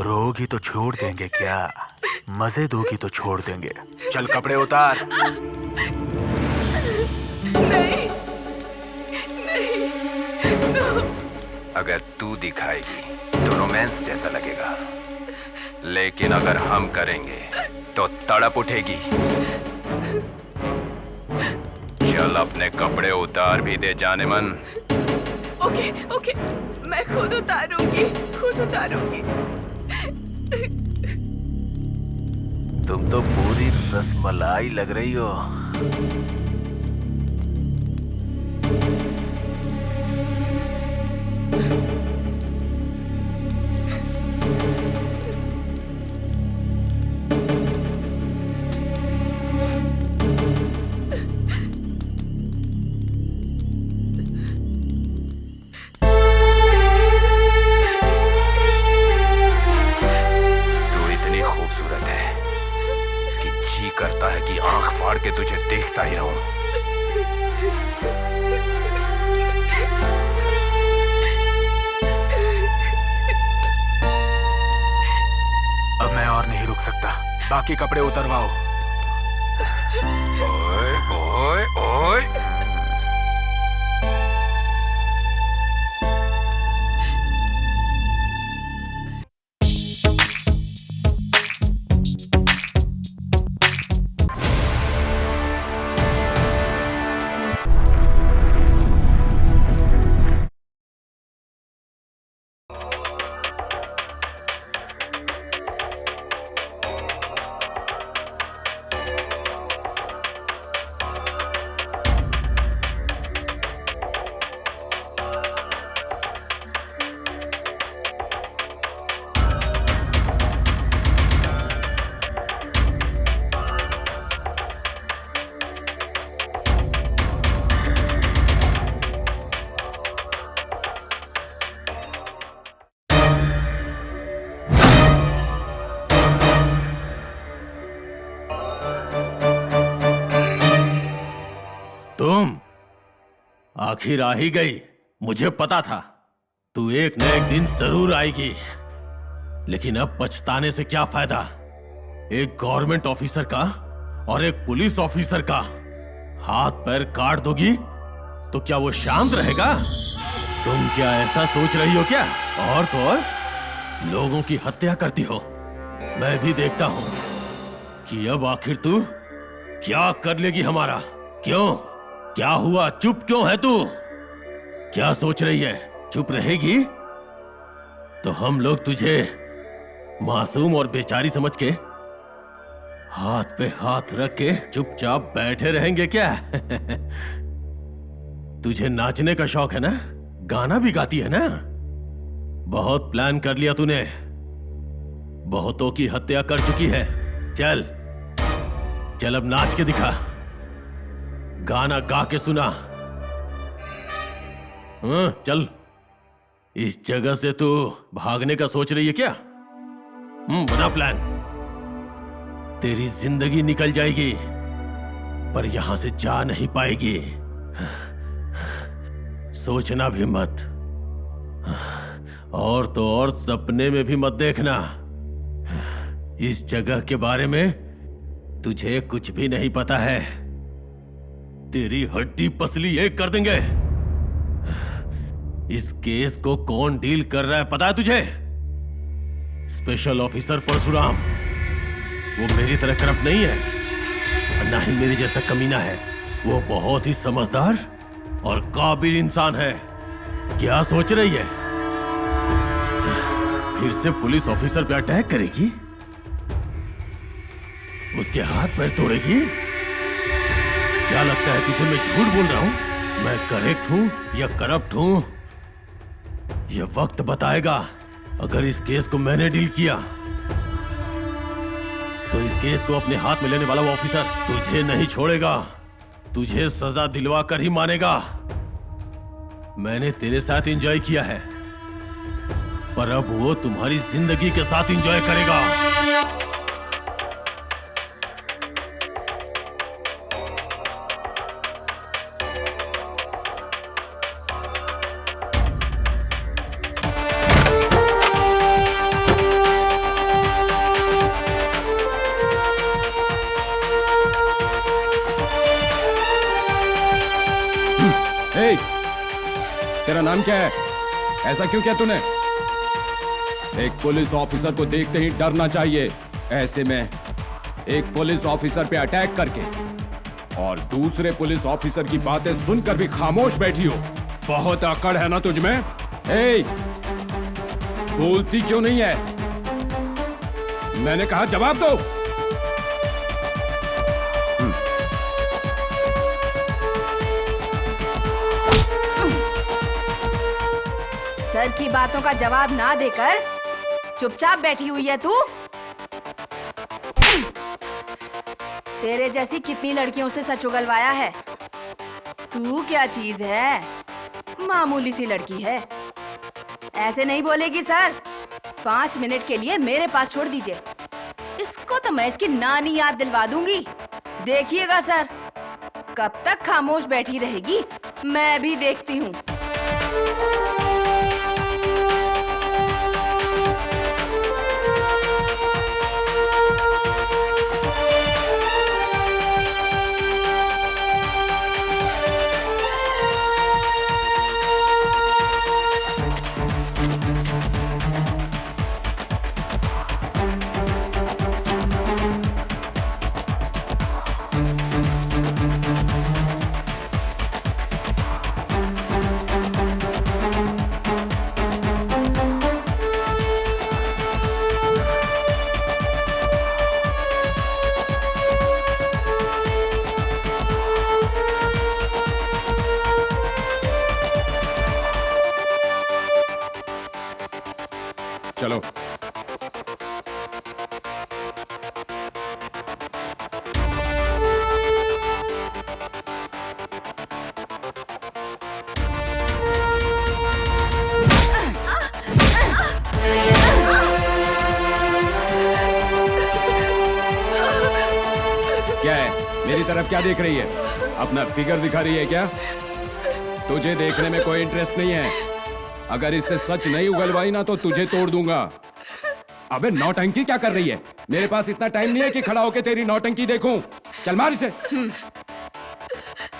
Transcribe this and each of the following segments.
रोगी तो छोड़ देंगे क्या? मजे दोगी तो छोड़ देंगे। चल कपड़े उतार। नहीं, नहीं, अगर तू दिखाएगी तो रोमांस जैसा लगेगा, लेकिन अगर हम करेंगे तो तड़प उठेगी। चल अपने कपड़े उतार भी दे जाने मन। ओके, ओके, मैं खुद उतारूंगी, खुद उतारूंगी। तुम तो पूरी रसमलाई लग रही हो। करता है कि आंख फाड़ के तुझे देखता ही रहूं। अब मैं और नहीं रुक सकता। बाकी कपड़े उतरवाओ। ओए ओए ओए, तुम आखिर आ ही गई। मुझे पता था तू एक न एक दिन जरूर आएगी, लेकिन अब पछताने से क्या फायदा। एक गवर्नमेंट ऑफिसर का और एक पुलिस ऑफिसर का हाथ पैर काट दोगी तो क्या वो शांत रहेगा? तुम क्या ऐसा सोच रही हो क्या? और तो और लोगों की हत्या करती हो। मैं भी देखता हूं कि अब आखिर तू क्या कर लेगी हमारा। क्यों, क्या हुआ? चुप क्यों है तू? क्या सोच रही है? चुप रहेगी तो हम लोग तुझे मासूम और बेचारी समझ के हाथ पे हाथ रख के चुपचाप बैठे रहेंगे क्या? तुझे नाचने का शौक है ना? गाना भी गाती है ना? बहुत प्लान कर लिया तूने। बहुतों की हत्या कर चुकी है। चल चल अब नाच के दिखा, गाना गा के सुना। चल। इस जगह से तू भागने का सोच रही है क्या? बना प्लान। तेरी जिंदगी निकल जाएगी पर यहां से जा नहीं पाएगी। सोचना भी मत, और तो और सपने में भी मत देखना। इस जगह के बारे में तुझे कुछ भी नहीं पता है। तेरी हड्डी पसली एक कर देंगे। इस केस को कौन डील कर रहा है पता है तुझे? Special officer Parshuram. वो मेरी तरह करप्ट नहीं है और ना ही मेरे जैसा कमीना है। वो बहुत ही समझदार और काबिल इंसान है। क्या सोच रही है? फिर से पुलिस ऑफिसर पे अटैक करेगी? उसके हाथ पैर तोड़ेगी? क्या लगता है तुझे मैं झूठ बोल रहा हूं? मैं करेक्ट हूं या करप्ट हूं यह वक्त बताएगा। अगर इस केस को मैंने डील किया तो इस केस को अपने हाथ में लेने वाला वो ऑफिसर तुझे नहीं छोड़ेगा। तुझे सजा दिलवा कर ही मानेगा। मैंने तेरे साथ एंजॉय किया है पर अब वो तुम्हारी जिंदगी के साथ एंजॉय करेगा। तेरा नाम क्या है? ऐसा क्यों किया तूने? एक पुलिस ऑफिसर को देखते ही डरना चाहिए। ऐसे में एक पुलिस ऑफिसर पे अटैक करके और दूसरे पुलिस ऑफिसर की बातें सुनकर भी खामोश बैठी हो। बहुत अकड़ है ना तुझ में? ए, बोलती क्यों नहीं है? मैंने कहा जवाब दो। सर की बातों का जवाब ना देकर चुपचाप बैठी हुई है तू। तेरे जैसी कितनी लड़कियों से सच उगलवाया है। तू क्या चीज है? मामूली सी लड़की है। ऐसे नहीं बोलेगी सर। 5 मिनट के लिए मेरे पास छोड़ दीजिए। इसको तो मैं इसकी नानी याद दिलवा दूंगी। देखिएगा सर, कब तक खामोश बैठी रहेगी मैं भी देखती हूँ। चलो। क्या है? मेरी तरफ क्या देख रही है? अपना फिगर दिखा रही है क्या? तुझे देखने में कोई इंटरेस्ट नहीं है। अगर इससे सच नहीं उगलवाई ना तो तुझे तोड़ दूंगा। अबे नौटंकी क्या कर रही है? मेरे पास इतना टाइम नहीं है कि खड़ा होके तेरी नौटंकी देखूं। चल मार इसे।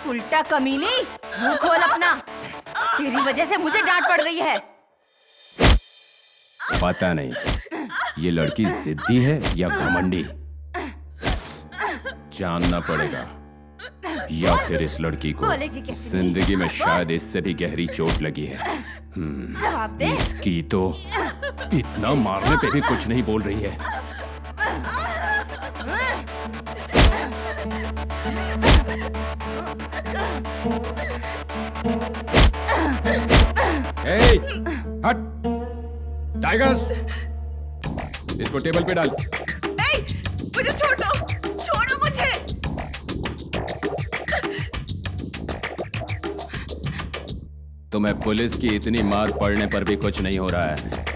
उल्टा कमीनी, मुंह खोल अपना। तेरी वजह से मुझे डांट पड़ रही है। पता नहीं ये लड़की जिद्दी है या घमंडी। जानना पड़ेगा, या फिर इस लड़की को जिंदगी में शायद इससे भी गहरी चोट लगी है। जवाब दे। इसकी तो इतना मारने पे भी कुछ नहीं बोल रही है। ए, हट! टाइगर्स, इसको टेबल पे डाल। मुझे छोड़ दो, छोड़ो मुझे। तुम्हें पुलिस की इतनी मार पड़ने पर भी कुछ नहीं हो रहा है।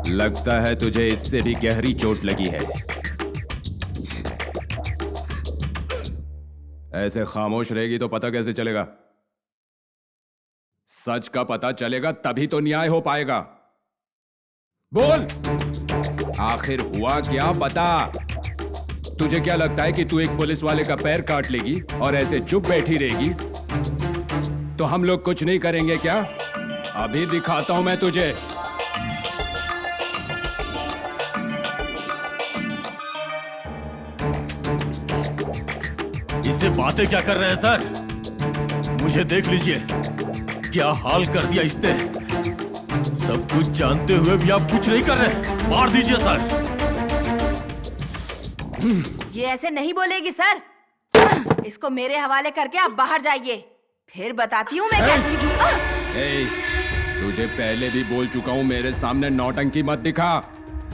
लगता है तुझे इससे भी गहरी चोट लगी है। ऐसे खामोश रहेगी तो पता कैसे चलेगा? सच का पता चलेगा तभी तो न्याय हो पाएगा। बोल, आखिर हुआ क्या? बता। तुझे क्या लगता है कि तू एक पुलिस वाले का पैर काट लेगी और ऐसे चुप बैठी रहेगी तो हम लोग कुछ नहीं करेंगे क्या? अभी दिखाता हूं मैं तुझे। इससे बातें क्या कर रहे हैं सर? मुझे देख लीजिए, क्या हाल कर दिया इसने। सब कुछ जानते हुए भी आप कुछ नहीं कर रहे। मार दीजिए सर। ये ऐसे नहीं बोलेगी सर। इसको मेरे हवाले करके आप बाहर जाइए, फिर बताती हूँ मैं क्या चीज हूँ। ए, तुझे पहले भी बोल चुका हूँ, मेरे सामने नौटंकी मत दिखा।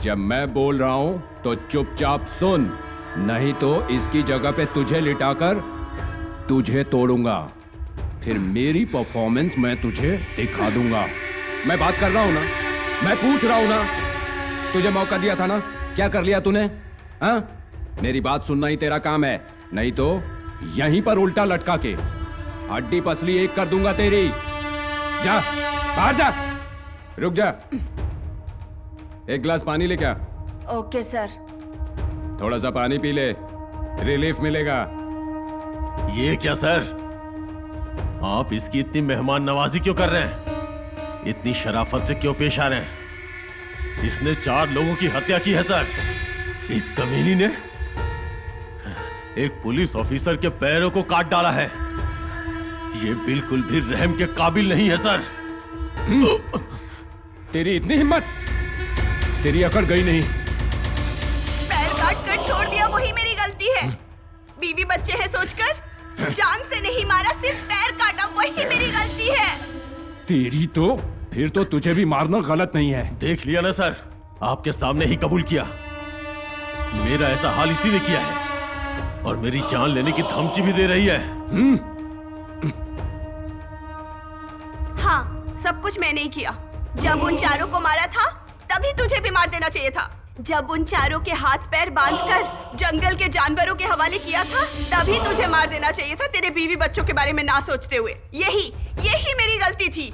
जब मैं बोल रहा हूँ तो चुपचाप सुन, नहीं तो इसकी जगह पे तुझे लिटाकर तुझे तोड़ूंगा। फिर मेरी परफॉर्मेंस मैं तुझे दिखा दूंगा। मैं बात कर रहा हूँ ना, मैं पूछ रहा हूँ ना। तुझे मौका दिया था ना, क्या कर लिया तूने? हाँ, मेरी बात सुनना ही तेरा काम है, नहीं तो यहीं पर उल्टा लटका के हड्डी पसली एक कर दूंगा तेरी। जा बाहर जा। रुक जा, एक गिलास पानी ले क्या? Okay sir. थोड़ा सा पानी पी ले, रिलीफ मिलेगा। ये क्या सर, आप इसकी इतनी मेहमान नवाजी क्यों कर रहे हैं? इतनी शराफत से क्यों पेश आ रहे हैं? इसने 4 लोगों की हत्या की है सर। इस कमीनी ने एक पुलिस ऑफिसर के पैरों को काट डाला है। ये बिल्कुल भी रहम के काबिल नहीं है सर। तेरी इतनी हिम्मत, तेरी अकड़ गई नहीं। पैर काट कर छोड़ दिया वही मेरी गलती है। बीवी बच्चे हैं सोचकर जान से नहीं मारा, सिर्फ पैर काटा वही मेरी गलती है। तेरी तो फिर तो तुझे भी मारना गलत नहीं है। देख लिया ना सर, आपके सामने ही कबूल किया। मेरा ऐसा हाल इसी ने किया है और मेरी जान लेने की धमकी भी दे रही है। हाँ, सब कुछ मैंने ही किया। जब उन चारों को मारा था तभी तुझे भी मार देना चाहिए था। जब उन चारों के हाथ पैर बांधकर जंगल के जानवरों के हवाले किया था तभी तुझे मार देना चाहिए था, तेरे बीवी बच्चों के बारे में ना सोचते हुए। यही मेरी गलती थी।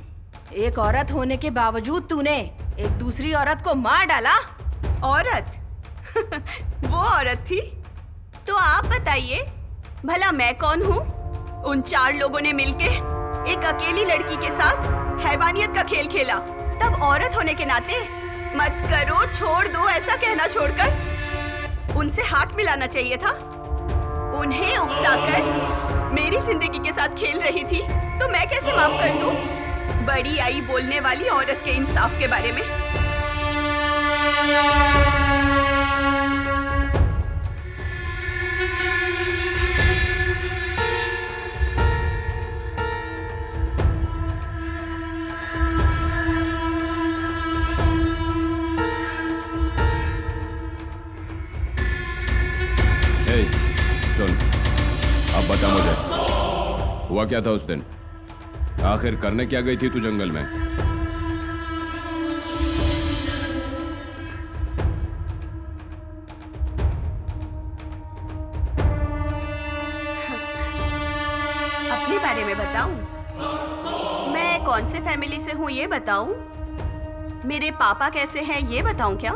एक औरत होने के बावजूद तूने एक दूसरी औरत को मार डाला। औरत? वो औरत थी? तो आप बताइए भला मैं कौन हूँ? उन 4 लोगों ने मिलके एक अकेली लड़की के साथ हैवानियत का खेल खेला, तब औरत होने के नाते मत करो, छोड़ दो ऐसा कहना छोड़कर उनसे हाथ मिलाना चाहिए था। उन्हें उकसाकर मेरी जिंदगी के साथ खेल रही थी तो मैं कैसे माफ कर दूं? बड़ी आई बोलने वाली औरत के इंसाफ के बारे में। सुन, अब बता मुझे, हुआ क्या था उस दिन? आखिर करने क्या गई थी तू जंगल में? अपने बारे में बताऊं? मैं कौन से फैमिली से हूँ ये बताऊं? मेरे पापा कैसे हैं ये बताऊं क्या?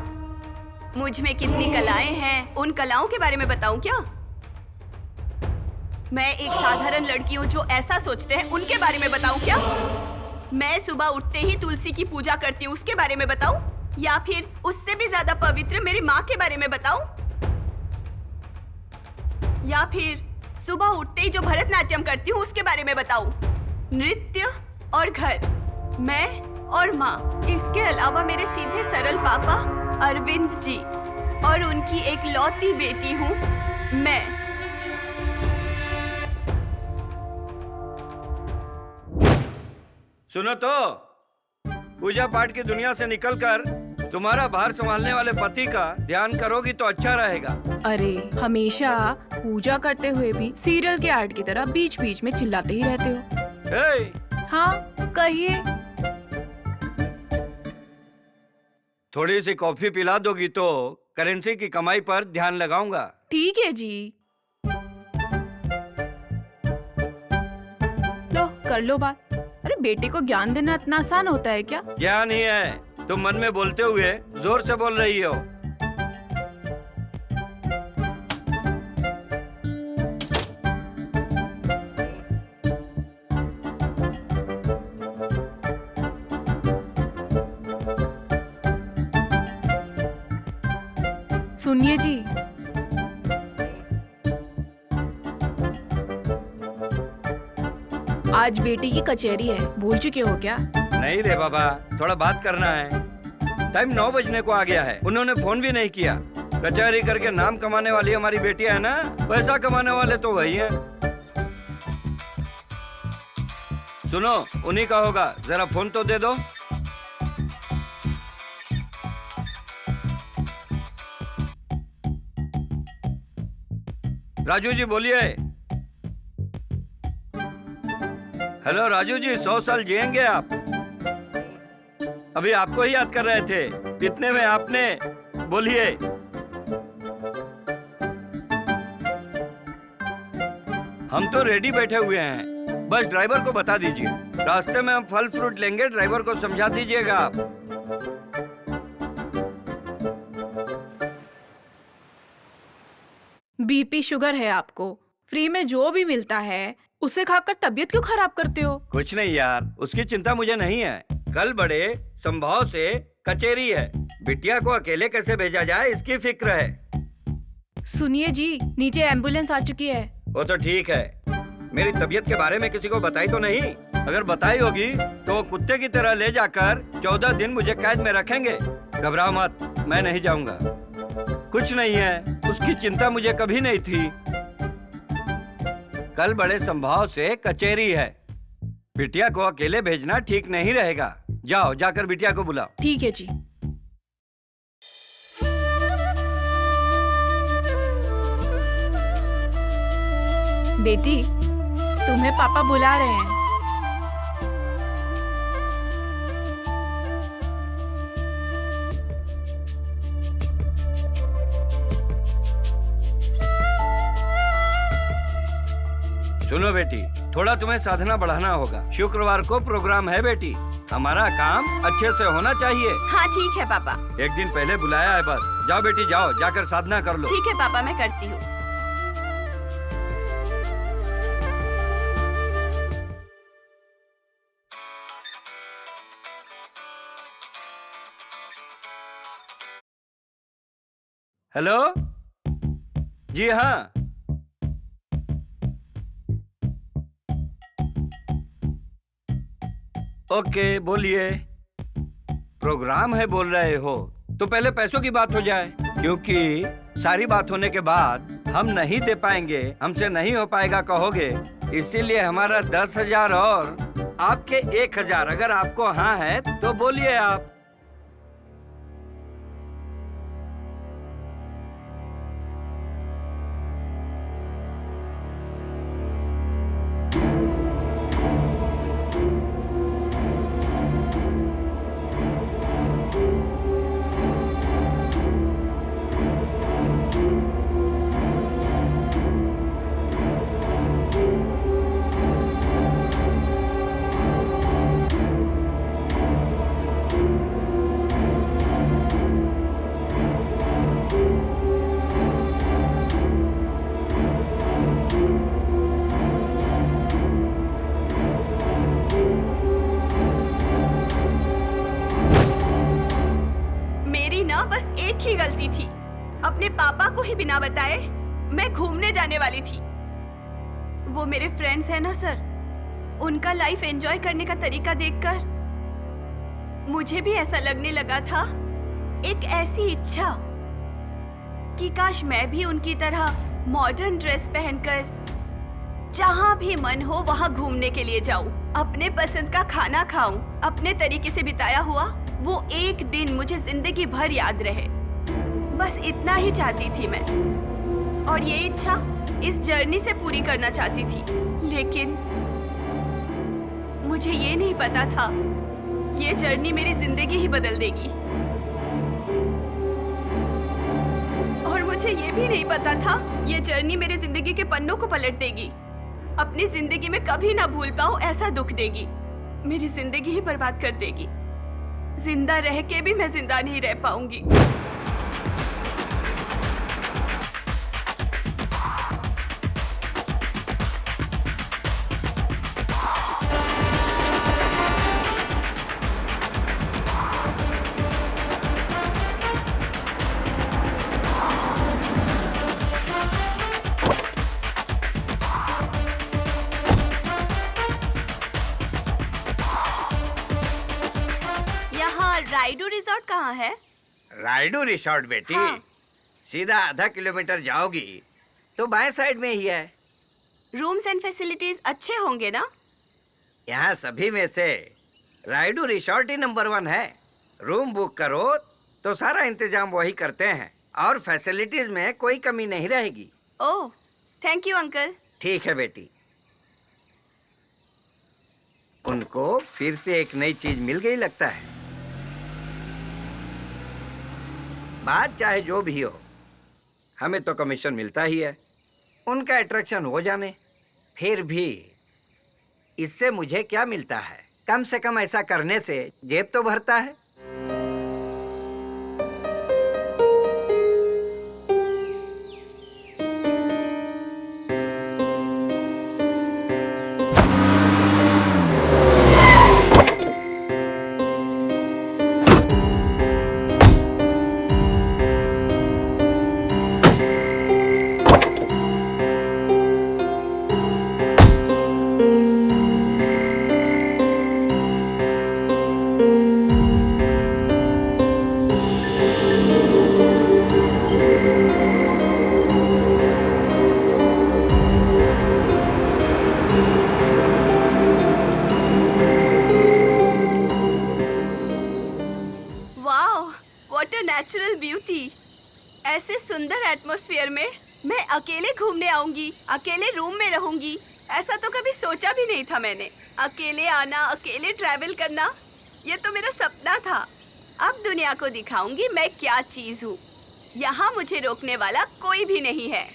मुझ में कितनी कलाएं हैं उन कलाओं के बारे में बताऊं क्या? मैं एक साधारण लड़की हूँ जो ऐसा सोचते हैं उनके बारे में बताऊं क्या? मैं सुबह उठते ही तुलसी की पूजा करती हूँ उसके बारे में बताऊं? या फिर उससे भी ज्यादा पवित्र मेरी माँ के बारे में बताऊं? या फिर सुबह उठते ही जो भरतनाट्यम करती हूँ उसके बारे में बताऊं? नृत्य और घर, मैं और माँ, इसके अलावा मेरे सीधे सरल पापा अरविंद जी और उनकी एक लौती बेटी हूँ मैं। सुनो तो, पूजा पाठ की दुनिया से निकलकर तुम्हारा भार संभालने वाले पति का ध्यान करोगी तो अच्छा रहेगा। अरे हमेशा पूजा करते हुए भी सीरियल के ऐड की तरह बीच बीच में चिल्लाते ही रहते हो। ए, हाँ कहिए। थोड़ी सी कॉफी पिला दोगी तो करेंसी की कमाई पर ध्यान लगाऊंगा। ठीक है जी, लो कर लो बात। अरे बेटे को ज्ञान देना इतना आसान होता है क्या? ज्ञान ही है, तुम मन में बोलते हुए जोर से बोल रही हो। सुनिए जी, आज बेटी की कचहरी है, भूल चुके हो क्या? नहीं रे बाबा, थोड़ा बात करना है। टाइम 9 बजने को आ गया है, उन्होंने फोन भी नहीं किया। कचहरी करके नाम कमाने वाली हमारी बेटियां है ना, पैसा कमाने वाले तो वही हैं। सुनो, उन्हीं का होगा, जरा फोन तो दे दो। राजू जी बोलिए। हेलो राजू जी, 100 साल जिएंगे आप। अभी आपको ही याद कर रहे थे, इतने में आपने बोलिए। हम तो रेडी बैठे हुए हैं, बस ड्राइवर को बता दीजिए। रास्ते में हम फल फ्रूट लेंगे, ड्राइवर को समझा दीजिएगा आप। बीपी शुगर है आपको, फ्री में जो भी मिलता है उसे खाकर तबीयत क्यों खराब करते हो? कुछ नहीं यार, उसकी चिंता मुझे नहीं है। कल बड़े संभव से कचेरी है। बिटिया को अकेले कैसे भेजा जाए इसकी फिक्र है। सुनिए जी, नीचे एम्बुलेंस आ चुकी है। वो तो ठीक है, मेरी तबीयत के बारे में किसी को बताई तो नहीं? अगर बताई होगी तो वो कुत्ते की तरह ले जाकर 14 दिन मुझे कैद में रखेंगे। घबराओ मत, मैं नहीं जाऊंगा। कुछ नहीं है, उसकी चिंता मुझे कभी नहीं थी। कल बड़े संभाव से कचेरी है। बिटिया को अकेले भेजना ठीक नहीं रहेगा। जाओ, जाकर बिटिया को बुलाओ। ठीक है जी। बेटी, तुम्हें पापा बुला रहे हैं। सुनो बेटी, थोड़ा तुम्हें साधना बढ़ाना होगा। शुक्रवार को प्रोग्राम है बेटी, हमारा काम अच्छे से होना चाहिए। हाँ ठीक है पापा। एक दिन पहले बुलाया है बस। जाओ बेटी जाओ, जाकर साधना कर लो। ठीक है पापा, मैं करती हूँ। हेलो जी हाँ, ओके बोलिए। प्रोग्राम है बोल रहे हो तो पहले पैसों की बात हो जाए, क्योंकि सारी बात होने के बाद हम नहीं दे पाएंगे, हमसे नहीं हो पाएगा कहोगे। इसीलिए हमारा 10,000 और आपके 1,000। अगर आपको हाँ है तो बोलिए आप। बस एक ही गलती थी, अपने पापा को ही बिना बताए मैं घूमने जाने वाली थी। वो मेरे फ्रेंड्स हैं ना सर, उनका लाइफ एंजॉय करने का तरीका देखकर मुझे भी ऐसा लगने लगा था। एक ऐसी इच्छा कि काश मैं भी उनकी तरह मॉडर्न ड्रेस पहनकर जहां भी मन हो वहां घूमने के लिए जाऊं, अपने पसंद का खाना खाऊं, अपने तरीके से बिताया हुआ वो एक दिन मुझे जिंदगी भर याद रहे। बस इतना ही चाहती थी मैं, और ये इच्छा इस जर्नी से पूरी करना चाहती थी। लेकिन मुझे ये नहीं पता था ये जर्नी मेरी जिंदगी ही बदल देगी, और मुझे ये भी नहीं पता था ये जर्नी मेरी जिंदगी के पन्नों को पलट देगी, अपनी जिंदगी में कभी ना भूल पाऊं ऐसा दुख देगी, मेरी जिंदगी ही बर्बाद कर देगी। जिंदा रह के भी मैं जिंदा नहीं रह पाऊंगी। राइडू रिजॉर्ट कहाँ है? राइडू रिसोर्ट बेटी, हाँ। सीधा आधा किलोमीटर जाओगी तो बाएं साइड में ही है। रूम्स एंड फैसिलिटीज अच्छे होंगे ना? यहाँ सभी में से राइडू रिसोर्ट ही नंबर 1 है। रूम बुक करो तो सारा इंतजाम वही करते हैं, और फैसिलिटीज में कोई कमी नहीं रहेगी। ओह, थैंक यू अंकल। ठीक है बेटी। उनको फिर से एक नई चीज मिल गई लगता है। बात चाहे जो भी हो, हमें तो कमीशन मिलता ही है। उनका अट्रैक्शन हो जाने, फिर भी इससे मुझे क्या मिलता है? कम से कम ऐसा करने से जेब तो भरता है। What a natural beauty. ऐसे सुंदर एटमॉस्फेयर में मैं अकेले घूमने आऊंगी, अकेले रूम में रहूंगी, ऐसा तो कभी सोचा भी नहीं था मैंने। अकेले आना, अकेले ट्रैवल करना, ये तो मेरा सपना था। अब दुनिया को दिखाऊंगी मैं क्या चीज हूँ। यहाँ मुझे रोकने वाला कोई भी नहीं है।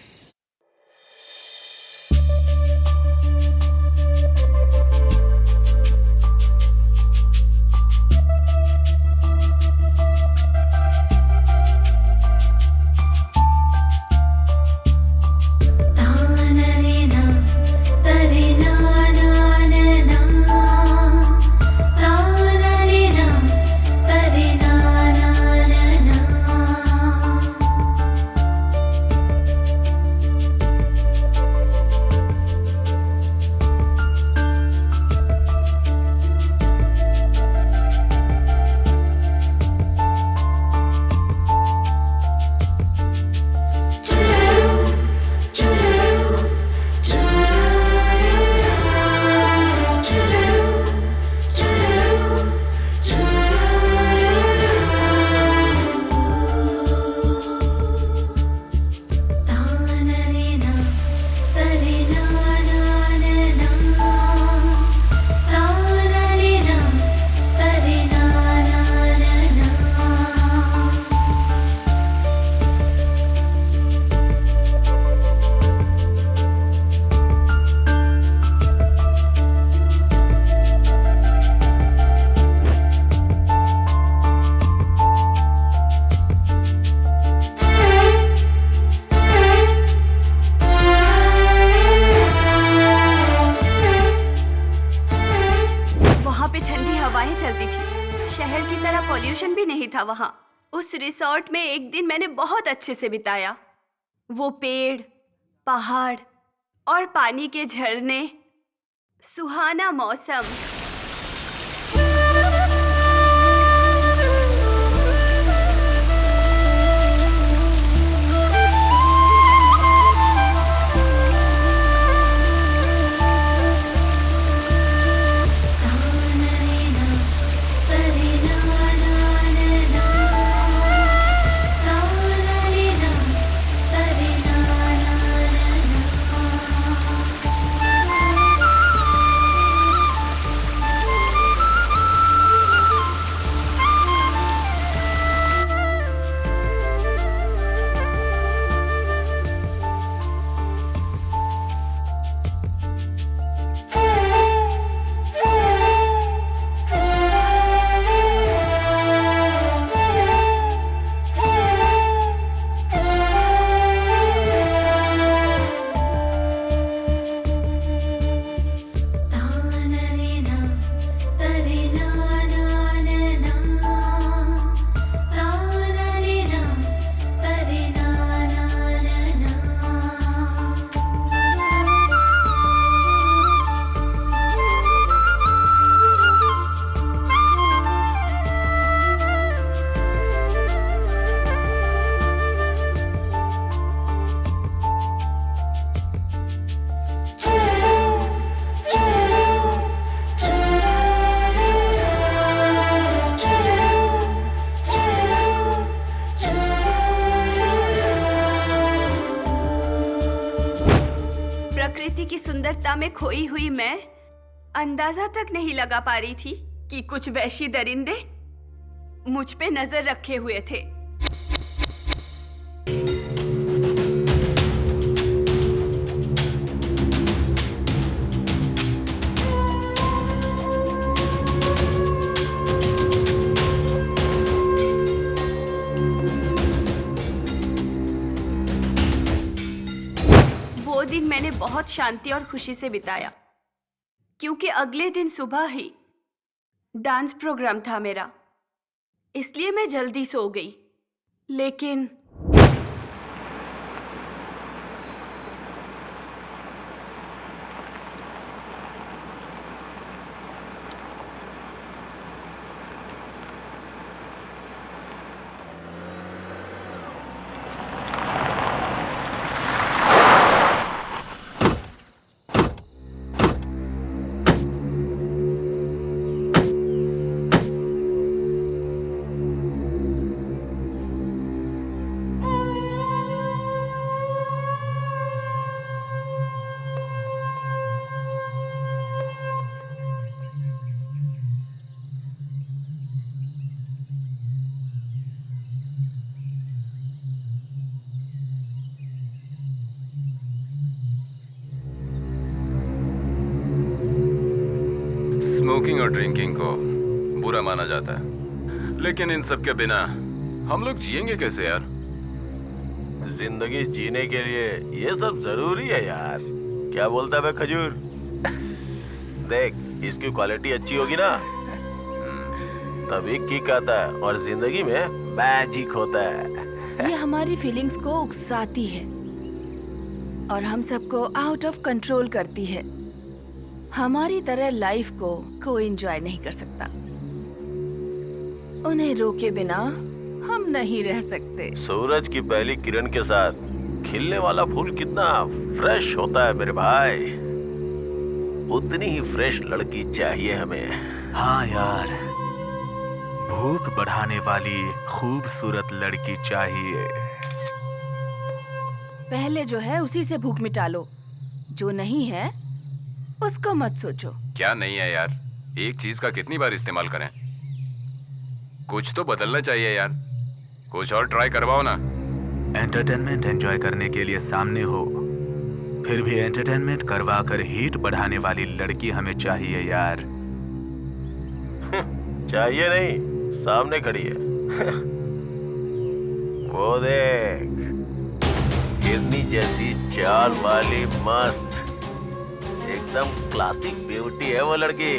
पॉल्यूशन भी नहीं था वहाँ। उस रिसोर्ट में एक दिन मैंने बहुत अच्छे से बिताया। वो पेड़, पहाड़ और पानी के झरने, सुहाना मौसम। प्रकृति की सुंदरता में खोई हुई मैं अंदाजा तक नहीं लगा पा रही थी कि कुछ वहशी दरिंदे मुझ पे नजर रखे हुए थे। वो दिन मैंने बहुत शांति और खुशी से बिताया, क्योंकि अगले दिन सुबह ही डांस प्रोग्राम था मेरा, इसलिए मैं जल्दी सो गई। लेकिन स्मोकिंग और ड्रिंकिंग को बुरा माना जाता है, लेकिन इन सब के बिना हम लोग जिएंगे कैसे यार? जिंदगी जीने के लिए ये सब जरूरी है यार। क्या बोलता है बे खजूर? देख, इसकी क्वालिटी अच्छी होगी ना तभी किक आता है और जिंदगी में मैजिक होता है। ये हमारी फीलिंग्स को उकसाती है और हम सबको आउट ऑफ कंट्रोल करती है। हमारी तरह लाइफ को कोई एंजॉय नहीं कर सकता। उन्हें रोके बिना हम नहीं रह सकते। सूरज की पहली किरण के साथ खिलने वाला फूल कितना फ्रेश होता है मेरे भाई, उतनी ही फ्रेश लड़की चाहिए हमें। हाँ यार, भूख बढ़ाने वाली खूबसूरत लड़की चाहिए। पहले जो है उसी से भूख मिटा लो, जो नहीं है उसको मत सोचो। क्या नहीं है यार? एक चीज का कितनी बार इस्तेमाल करें? कुछ तो बदलना चाहिए यार, कुछ और ट्राई करवाओ ना। एंटरटेनमेंट एंजॉय करने के लिए सामने हो, फिर भी एंटरटेनमेंट करवा कर हीट बढ़ाने वाली लड़की हमें चाहिए यार। चाहिए नहीं, सामने खड़ी है। वो देख, हिरनी जैसी चाल वाली मस्त, एकदम क्लासिक ब्यूटी है वो लड़की।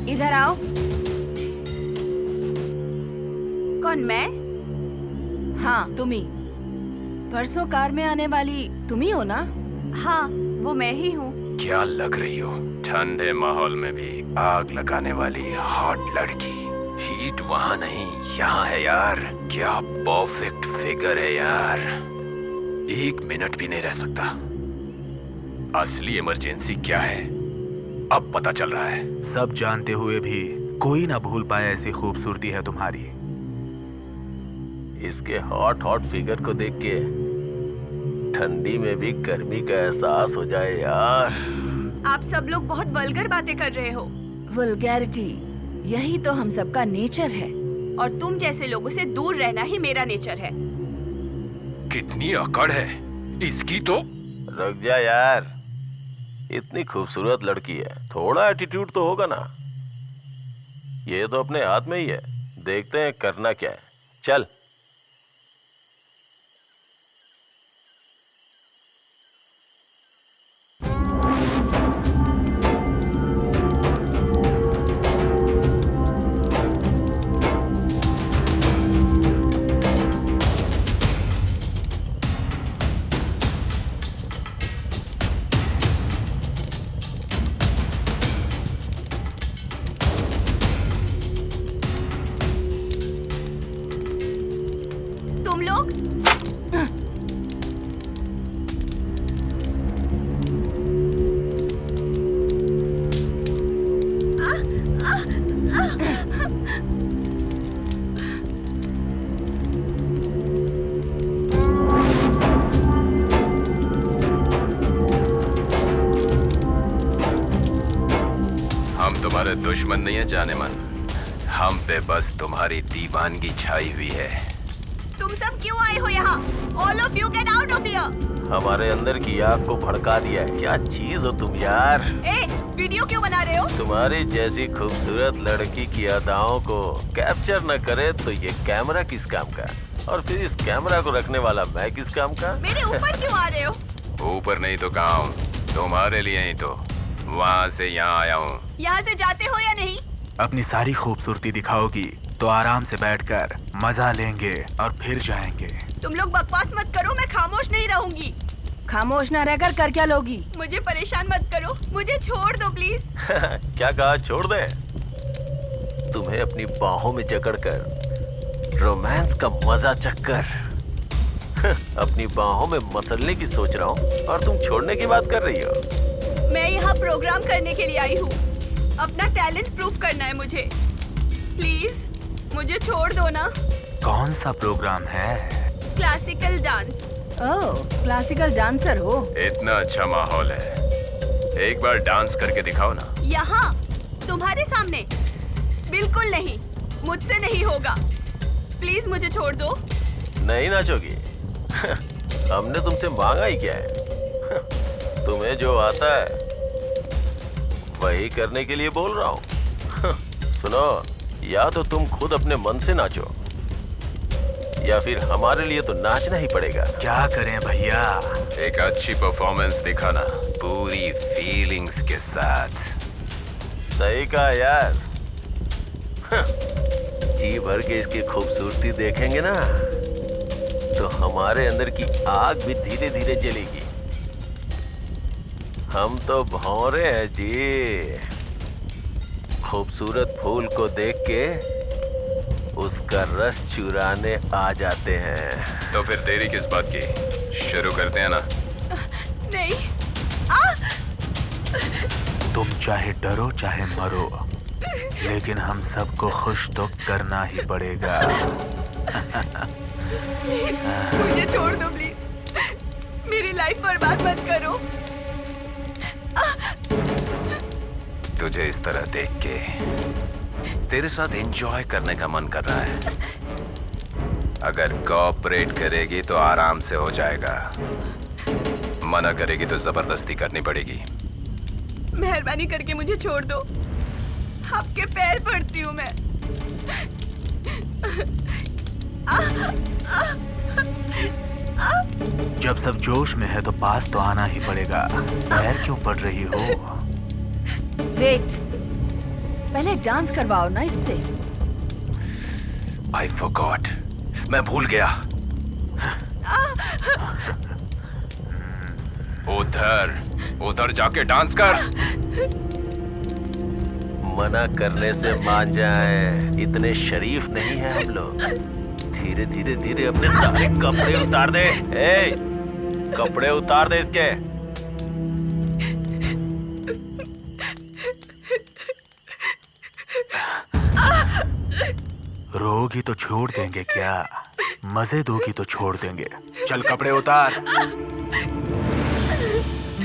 इधर आओ। कौन, मैं? हाँ, तुम ही। परसों कार में आने वाली तुम ही हो ना? हाँ, वो मैं ही हूँ। क्या लग रही हो? ठंडे माहौल में भी आग लगाने वाली हॉट लड़की। हीट वहाँ नहीं, यहाँ है यार। क्या परफेक्ट फिगर है यार, 1 मिनट भी नहीं रह सकता। असली इमरजेंसी क्या है अब पता चल रहा है। सब जानते हुए भी कोई ना भूल पाए ऐसी खूबसूरती है तुम्हारी। इसके हॉट हॉट फिगर को देख के ठंडी में भी गर्मी का एहसास हो जाए यार। आप सब लोग बहुत वल्गर बातें कर रहे हो। वल्गैरिटी, यही तो हम सबका नेचर है। और तुम जैसे लोगों से दूर रहना ही मेरा नेचर है। कितनी अकड़ है इसकी तो। रुक जा यार, इतनी खूबसूरत लड़की है, थोड़ा एटीट्यूड तो होगा ना। ये तो अपने हाथ में ही है, देखते हैं करना क्या है। चल। तुम लोग हम तुम्हारे दुश्मन नहीं है जाने मन, हम पे बस तुम्हारी दीवानगी छाई हुई है। तुम सब क्यों आए हो यहाँ? All of you get out of here! हमारे अंदर की आग को भड़का दिया है। क्या चीज हो तुम यार। ए, वीडियो क्यों बना रहे हो? तुम्हारी जैसी खूबसूरत लड़की की अदाओं को कैप्चर न करे तो ये कैमरा किस काम का, और फिर इस कैमरा को रखने वाला मैं किस काम का। मेरे ऊपर क्यों आ रहे हो? ऊपर नहीं तो कहाँ हूँ, तुम्हारे लिए ही तो वहाँ से यहाँ आया हूँ। यहाँ से जाते हो या नहीं? अपनी सारी खूबसूरती दिखाओगी तो आराम से बैठकर मजा लेंगे और फिर जाएंगे। तुम लोग बकवास मत करो, मैं खामोश नहीं रहूंगी। खामोश ना रहकर कर क्या लोगी? मुझे परेशान मत करो, मुझे छोड़ दो प्लीज। क्या कहा, छोड़ दे? तुम्हें अपनी बाहों में जकड़कर रोमांस का मजा चक्कर अपनी बाहों में मसलने की सोच रहा हूँ और तुम छोड़ने की बात कर रही हो। मैं यहाँ प्रोग्राम करने के लिए आई हूँ, अपना टैलेंट प्रूफ करना है मुझे। प्लीज मुझे छोड़ दो ना। कौन सा प्रोग्राम है? Classical dance. Oh, classical dancer हो? इतना अच्छा माहौल है, एक बार डांस करके दिखाओ ना। यहाँ तुम्हारे सामने? बिल्कुल नहीं, मुझसे नहीं होगा। प्लीज मुझे छोड़ दो। नहीं नाचोगी? हमने तुमसे मांगा ही क्या है? तुम्हें जो आता है वही करने के लिए बोल रहा हूँ। सुनो, या तो तुम खुद अपने मन से नाचो या फिर हमारे लिए तो नाचना ही पड़ेगा। क्या करें भैया? एक अच्छी परफॉर्मेंस दिखाना, पूरी फीलिंग्स के साथ। सही कहा यार। जी भर के इसकी खूबसूरती देखेंगे ना तो हमारे अंदर की आग भी धीरे धीरे जलेगी। हम तो भौरे हैं जी। खूबसूरत फूल को देख के उसका रस चुराने आ जाते हैं। तो फिर देरी किस बात की, शुरू करते हैं ना? नहीं। तुम चाहे डरो चाहे मरो, लेकिन हम सबको खुश तो करना ही पड़ेगा। मुझे छोड़ दो प्लीज, मेरी लाइफ बर्बाद मत करो। तुझे इस तरह देख के तेरे साथ एंजॉय करने का मन कर रहा है। अगर कोऑपरेट करेगी तो आराम से हो जाएगा, मना करेगी तो जबरदस्ती करनी पड़ेगी। मेहरबानी करके मुझे छोड़ दो, आपके पैर पड़ती हूँ मैं। जब सब जोश में है तो पास तो आना ही पड़ेगा। पैर क्यों पड़ रही हो? वेट, पहले डांस करवाओ ना इससे। I forgot, मैं भूल गया। उधर उधर जाके डांस कर। मना करने से मान जाए, इतने शरीफ नहीं है हम लोग। धीरे धीरे धीरे अपने सारे कपड़े उतार दे। ए, कपड़े उतार दे इसके। रोगी तो छोड़ देंगे क्या? मजे दोगी तो छोड़ देंगे। चल कपड़े उतार।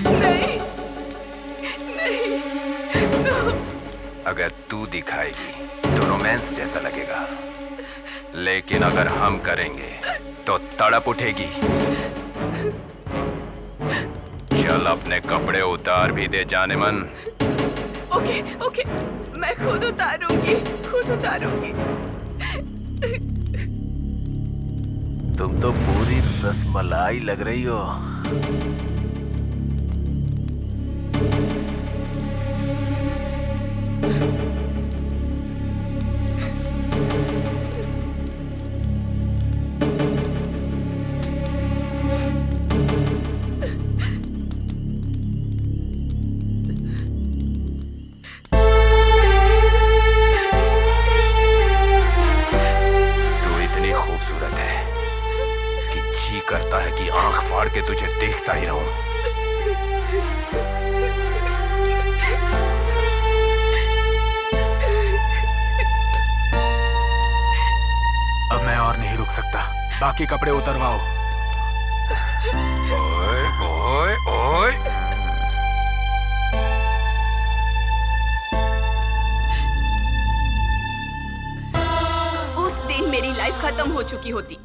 नहीं, नहीं, अगर तू दिखाएगी तो रोमांस जैसा लगेगा, लेकिन अगर हम करेंगे तो तड़प उठेगी। चल अपने कपड़े उतार भी दे जाने मन। ओके ओके, मैं खुद उतारूंगी, खुद उतारूंगी। तुम तो पूरी रसमलाई लग रही हो। करता है कि आंख फाड़ के तुझे देखता ही रहूं। अब मैं और नहीं रुक सकता, बाकी कपड़े उतरवाओ। ओए ओए ओए, उस दिन मेरी लाइफ खत्म हो चुकी होती।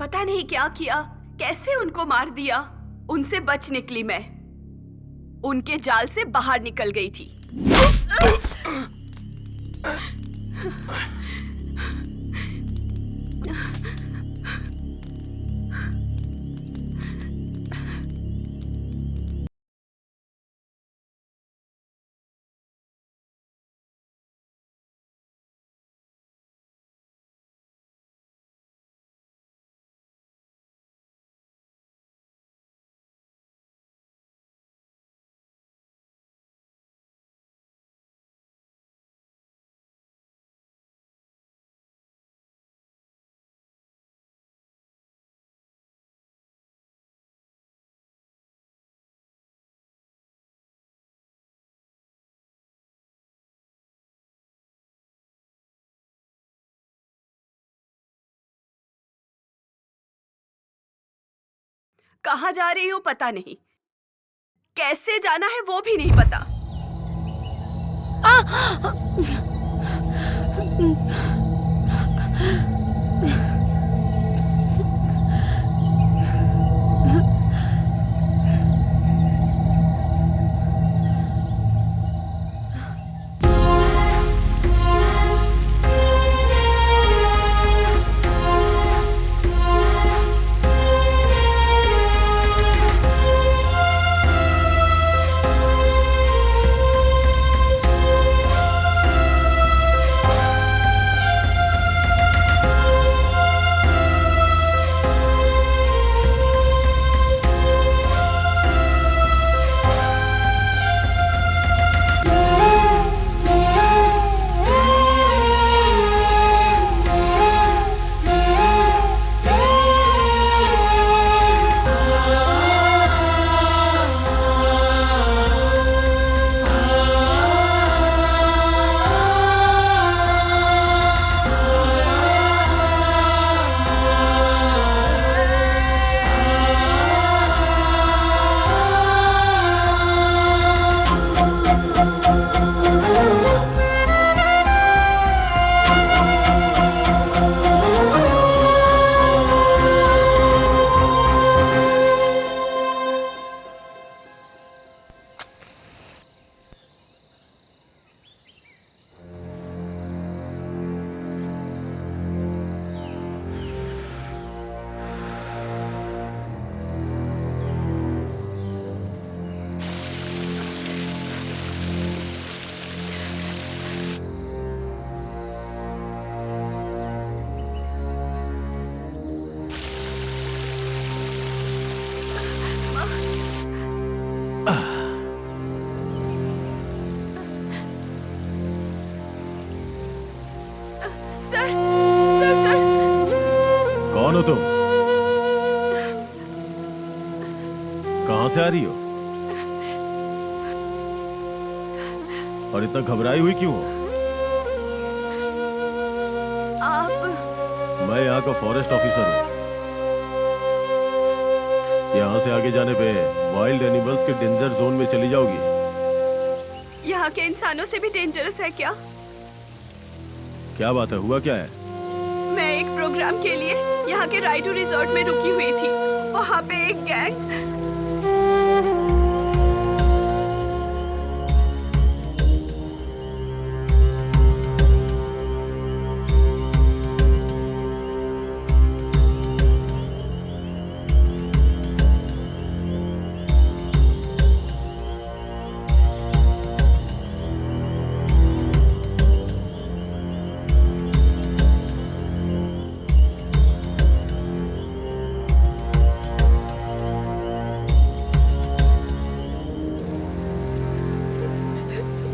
पता नहीं क्या किया, कैसे उनको मार दिया। उनसे बच निकली मैं, उनके जाल से बाहर निकल गई थी। कहाँ जा रही हूँ पता नहीं, कैसे जाना है वो भी नहीं पता। सर, सर, सर, कौन हो तुम? कहां से आ रही हो? और इतना घबराई हुई क्यों हो? आप मैं यहाँ का फॉरेस्ट ऑफिसर हूँ। यहाँ से आगे जाने पे वाइल्ड एनिमल्स के डेंजर जोन में चली जाओगी। यहाँ के इंसानों से भी डेंजरस है क्या? क्या बात है, हुआ क्या है? मैं एक प्रोग्राम के लिए यहाँ के राइडू रिजॉर्ट में रुकी हुई थी। वहाँ पे एक गैंग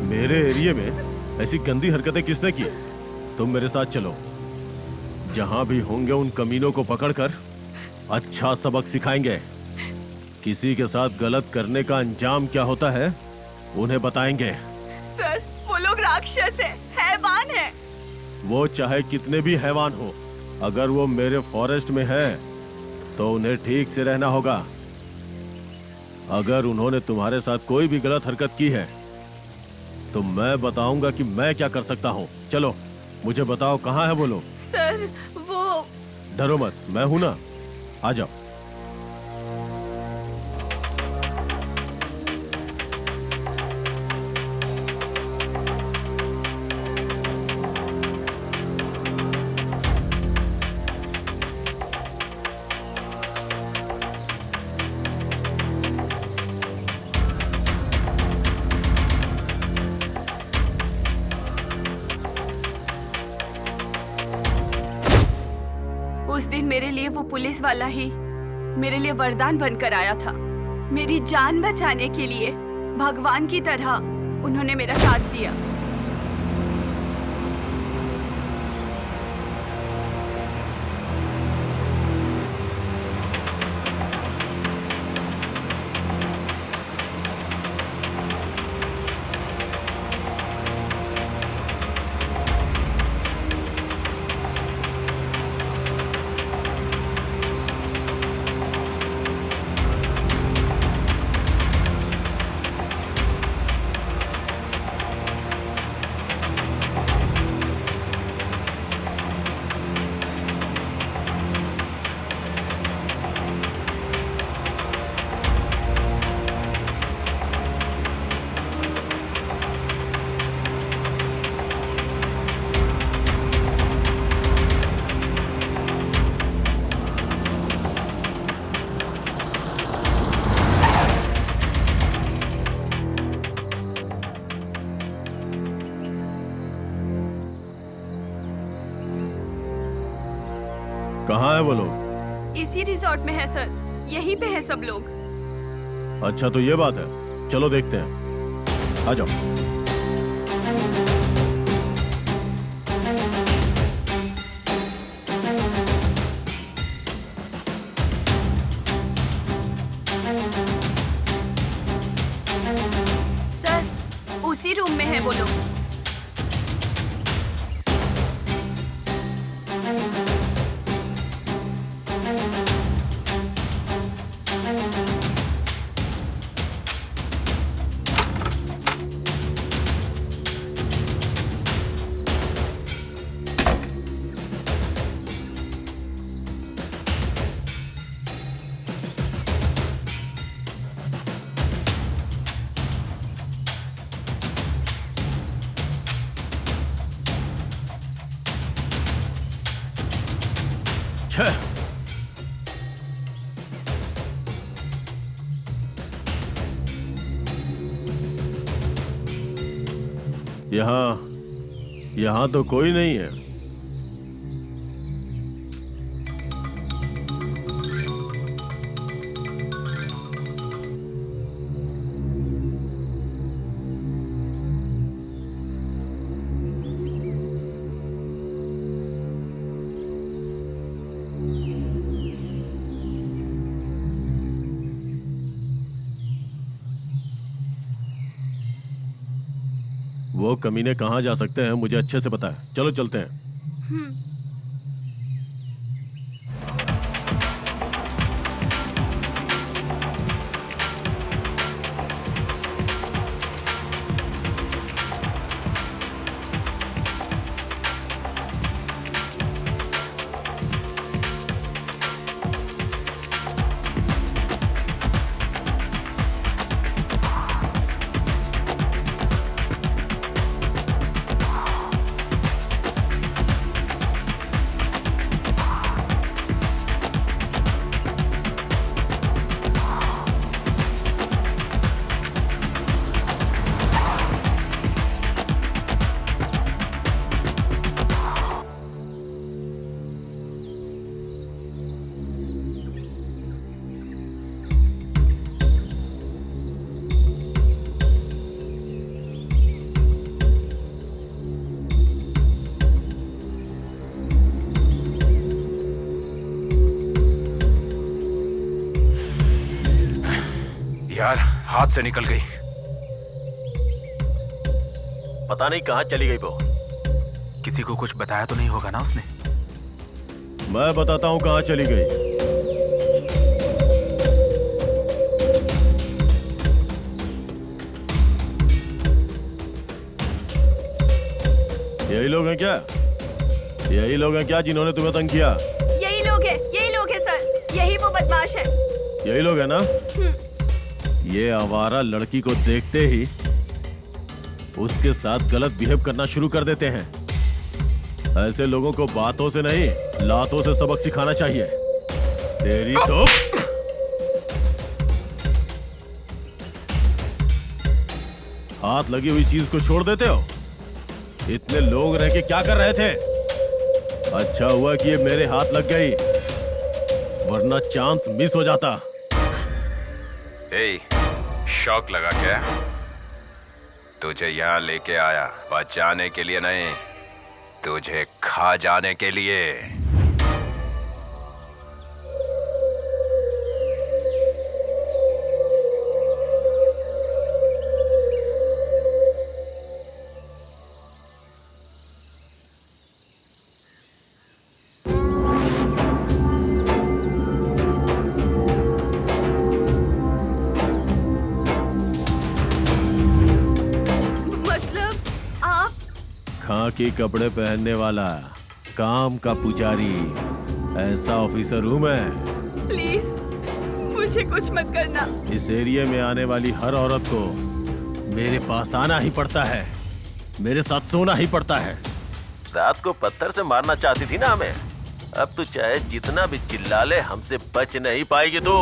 मेरे एरिया में ऐसी गंदी हरकतें किसने की? तुम मेरे साथ चलो। जहां भी होंगे उन कमीनों को पकड़कर अच्छा सबक सिखाएंगे। किसी के साथ गलत करने का अंजाम क्या होता है उन्हें बताएंगे। सर, वो लोग राक्षस है, हैवान है। वो चाहे कितने भी हैवान हो, अगर वो मेरे फॉरेस्ट में है तो उन्हें ठीक से रहना होगा। अगर उन्होंने तुम्हारे साथ कोई भी गलत हरकत की है तो मैं बताऊंगा कि मैं क्या कर सकता हूँ। चलो मुझे बताओ, कहाँ है वो लोग? सर, वो डरो मत, मैं हूं ना, आ जाओ। उस दिन मेरे लिए वो पुलिस वाला ही मेरे लिए वरदान बनकर आया था। मेरी जान बचाने के लिए भगवान की तरह उन्होंने मेरा साथ दिया। कहाँ है वो लोग? इसी रिजॉर्ट में है सर, यहीं पे है सब लोग। अच्छा तो ये बात है, चलो देखते हैं, आ जाओ। सर उसी रूम में है वो लोग। छह। यहाँ तो कोई नहीं है। वो कमीने कहाँ जा सकते हैं मुझे अच्छे से पता है, चलो चलते हैं। यार हाथ से निकल गई। पता नहीं कहाँ चली गई वो। किसी को कुछ बताया तो नहीं होगा ना उसने? मैं बताता हूँ कहाँ चली गई। यही लोग हैं क्या? यही लोग हैं क्या जिन्होंने तुम्हें तंग किया? यही लोग है सर, यही वो बदमाश है। यही लोग हैं ना? ये आवारा लड़की को देखते ही उसके साथ गलत बिहेव करना शुरू कर देते हैं। ऐसे लोगों को बातों से नहीं लातों से सबक सिखाना चाहिए। तेरी तो हाथ लगी हुई चीज को छोड़ देते हो। इतने लोग रह के क्या कर रहे थे? अच्छा हुआ कि ये मेरे हाथ लग गई, वरना चांस मिस हो जाता। ए, शौक लगा क्या? तुझे यहाँ लेके आया बचाने के लिए नहीं, तुझे खा जाने के लिए। खाकी कपड़े पहनने वाला काम का पुजारी, ऐसा ऑफिसर हूं मैं। प्लीज मुझे कुछ मत करना। इस एरिया में आने वाली हर औरत को मेरे पास आना ही पड़ता है, मेरे साथ सोना ही पड़ता है। रात को पत्थर से मारना चाहती थी ना हमें, अब तो चाहे जितना भी चिल्ला ले हमसे बच नहीं पाएगी। तो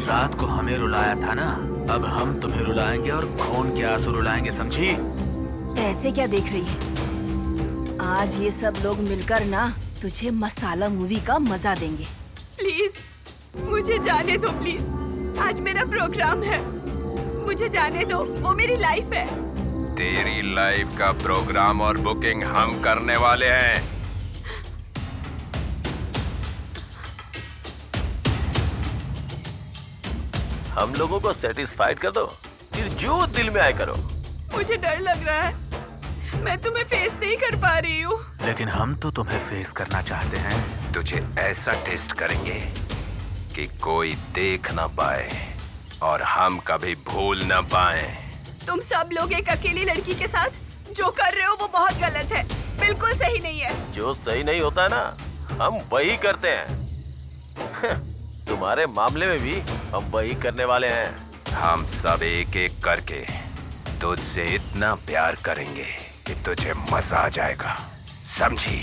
रात को हमें रुलाया था ना, अब हम तुम्हें रुलाएंगे और खून के आंसू रुलाएंगे, समझी? ऐसे क्या देख रही है? आज ये सब लोग मिलकर ना तुझे मसाला मूवी का मजा देंगे। प्लीज मुझे जाने दो प्लीज। आज मेरा प्रोग्राम है, मुझे जाने दो। वो मेरी लाइफ है। तेरी लाइफ का प्रोग्राम और बुकिंग हम करने वाले हैं। हम लोगों को सेटिस्फाइड कर दो, फिर जो दिल में आए करो। मुझे डर लग रहा है, मैं तुम्हें फेस नहीं कर पा रही हूँ। लेकिन हम तो तुम्हें फेस करना चाहते हैं। तुझे ऐसा टेस्ट करेंगे कि कोई देख ना पाए और हम कभी भूल ना पाए। तुम सब लोग एक अकेली लड़की के साथ जो कर रहे हो वो बहुत गलत है, बिल्कुल सही नहीं है। जो सही नहीं होता ना, हम वही करते हैं। तुम्हारे मामले में भी हम वही करने वाले हैं। हम सब एक एक करके तुझसे इतना प्यार करेंगे कि तुझे मजा आ जाएगा, समझी?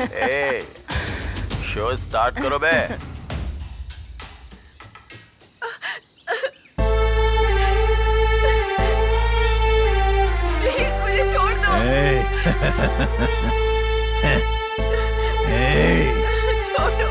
ए, शो स्टार्ट करो बे। प्लीज मुझे छोड़ दो। छोड़ो।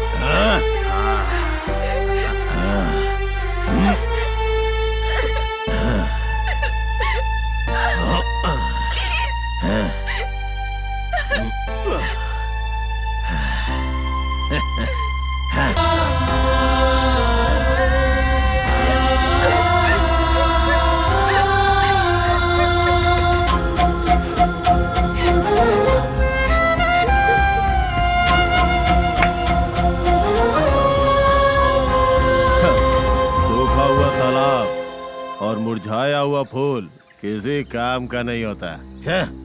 सूखा हुआ तालाब और मुरझाया हुआ फूल किसी काम का नहीं होता। छह।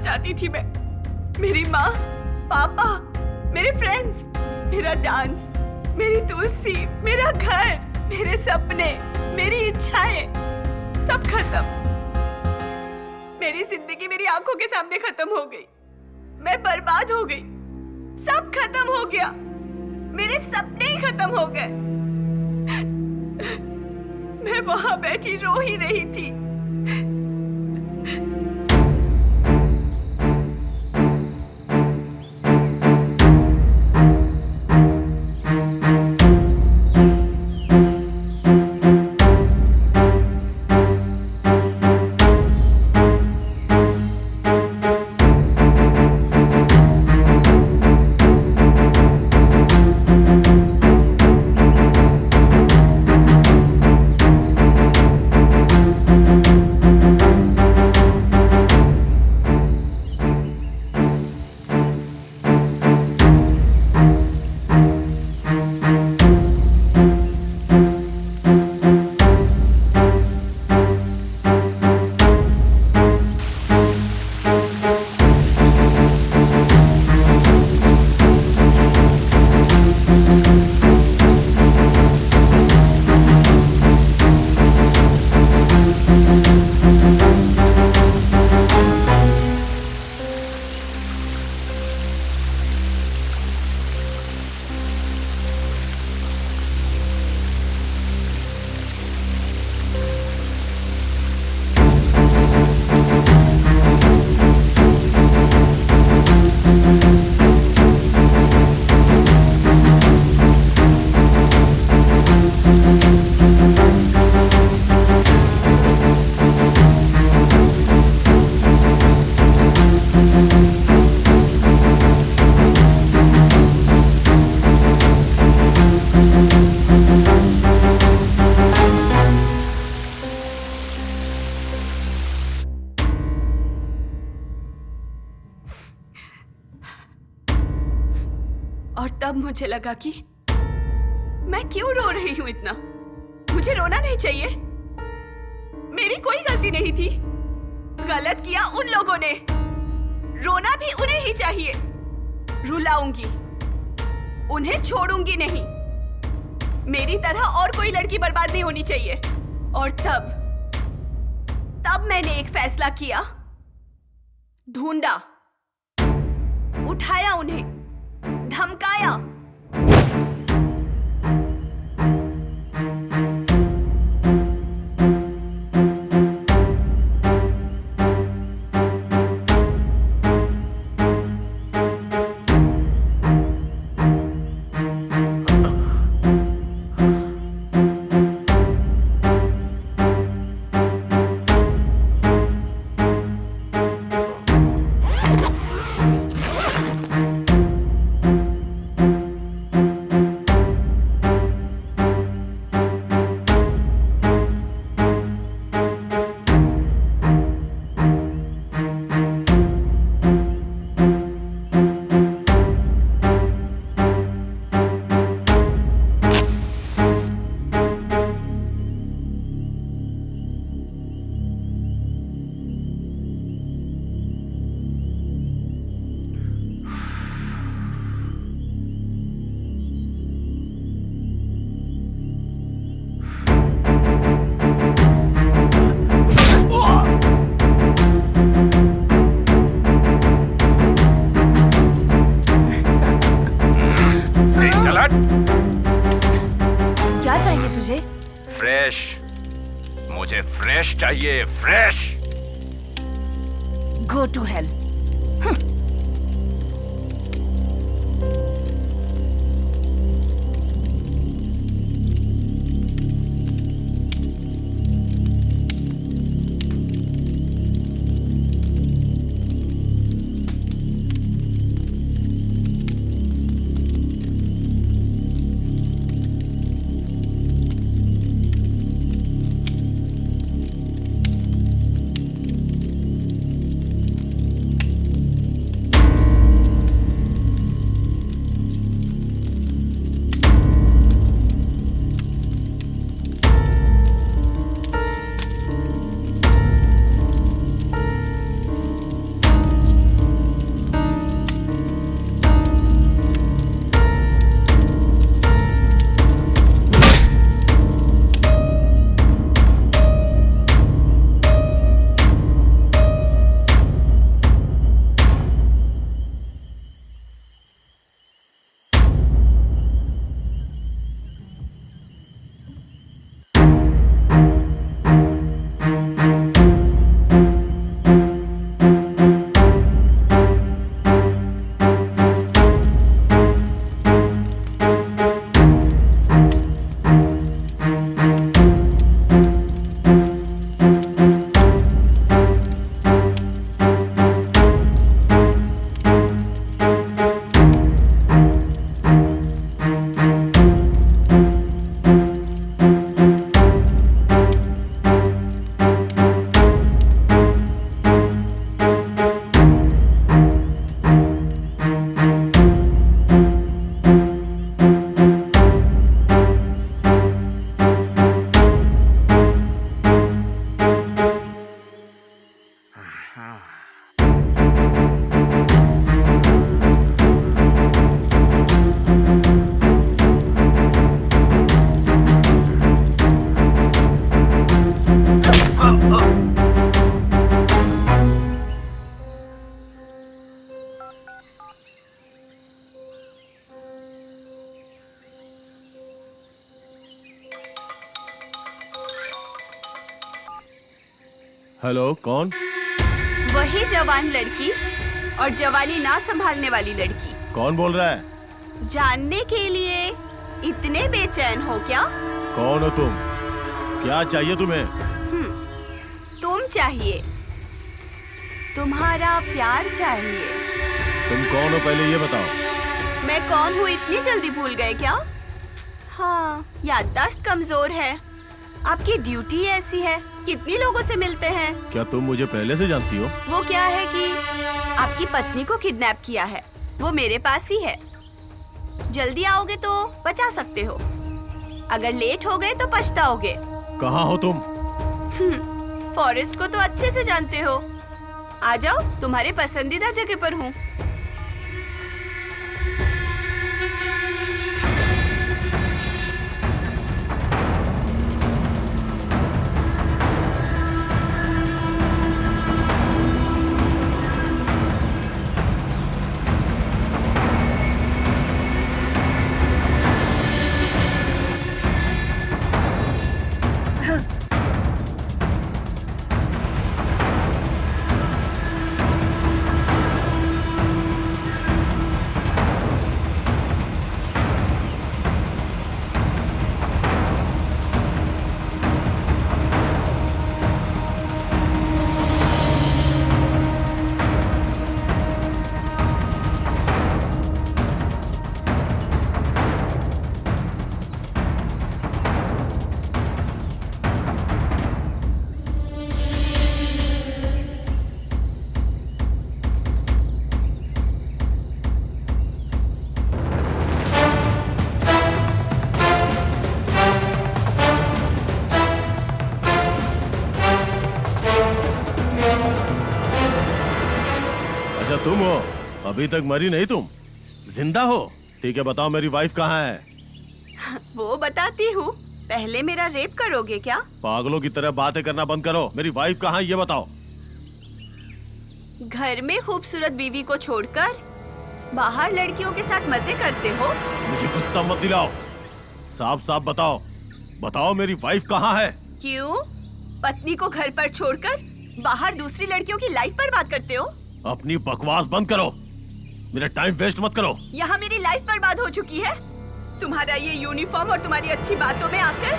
चाहती थी मैं। मेरी माँ, पापा, मेरे फ्रेंड्स, मेरा डांस, मेरी तुलसी, मेरा घर, मेरे सपने, मेरी इच्छाएं, सब खत्म। मेरी जिंदगी मेरी आंखों के सामने खत्म हो गई। मैं बर्बाद हो गई। सब खत्म हो गया। मेरे सपने ही खत्म हो गए। मैं वहां बैठी रो ही रही थी। और तब मुझे लगा कि मैं क्यों रो रही हूँ इतना। मुझे रोना नहीं चाहिए, मेरी कोई गलती नहीं थी। गलत किया उन लोगों ने, रोना भी उन्हें ही चाहिए। रुलाऊंगी, उन्हें छोड़ूंगी नहीं। मेरी तरह और कोई लड़की बर्बाद नहीं होनी चाहिए। और तब मैंने एक फैसला किया, ढूंढा, उठाया उन्हें, धमकाया। क्या चाहिए तुझे? फ्रेश, मुझे फ्रेश चाहिए, fresh. Go to hell. Hello, कौन? वही जवान लड़की और जवानी ना संभालने वाली लड़की। कौन बोल रहा है? जानने के लिए इतने बेचैन हो क्या? कौन हो तुम? क्या चाहिए तुम्हें? तुम चाहिए, तुम्हारा प्यार चाहिए। तुम कौन हो पहले ये बताओ। मैं कौन हूँ इतनी जल्दी भूल गए क्या? हाँ, याददाश्त कमजोर है। आपकी ड्यूटी ऐसी है, कितनी लोगों से मिलते हैं। क्या तुम मुझे पहले से जानती हो? वो क्या है कि आपकी पत्नी को किडनैप किया है, वो मेरे पास ही है। जल्दी आओगे तो बचा सकते हो, अगर लेट हो गए तो पछताओगे। कहाँ हो तुम? फॉरेस्ट को तो अच्छे से जानते हो। आ जाओ, तुम्हारे पसंदीदा जगह पर हूँ। अच्छा तुम हो, अभी तक मरी नहीं तुम, जिंदा हो? ठीक है बताओ मेरी वाइफ कहाँ है? वो बताती हूँ, पहले मेरा रेप करोगे क्या? पागलों की तरह बातें करना बंद करो। मेरी वाइफ कहाँ है ये बताओ। घर में खूबसूरत बीवी को छोड़कर बाहर लड़कियों के साथ मजे करते हो? मुझे गुस्सा मत दिलाओ, साफ साफ बताओ, बताओ मेरी वाइफ कहाँ है? क्यों? पत्नी को घर पर छोड़कर बाहर दूसरी लड़कियों की लाइफ पर बात करते हो? अपनी बकवास बंद करो, मेरा टाइम वेस्ट मत करो। यहाँ मेरी लाइफ बर्बाद हो चुकी है। तुम्हारा ये यूनिफॉर्म और तुम्हारी अच्छी बातों में आकर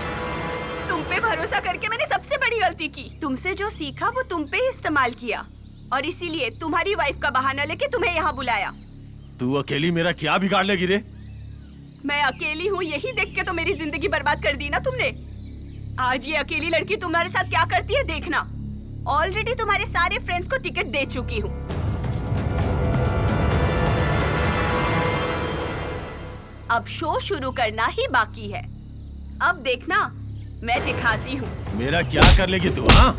तुम पे भरोसा करके मैंने सबसे बड़ी गलती की। तुमसे जो सीखा वो तुम पे ही इस्तेमाल किया और इसीलिए तुम्हारी वाइफ का बहाना लेके तुम्हें यहाँ बुलाया। तू अकेली मेरा क्या बिगाड़ लेगी रे? मैं अकेली हूँ यही देख के तो मेरी जिंदगी बर्बाद कर दी ना तुमने। आज ये अकेली लड़की तुम्हारे साथ क्या करती है देखना। ऑलरेडी तुम्हारे सारे फ्रेंड्स को टिकट दे चुकी हूँ। अब शो शुरू करना ही बाकी है। अब देखना मैं दिखाती हूँ। मेरा क्या कर लेगी तू? हाँ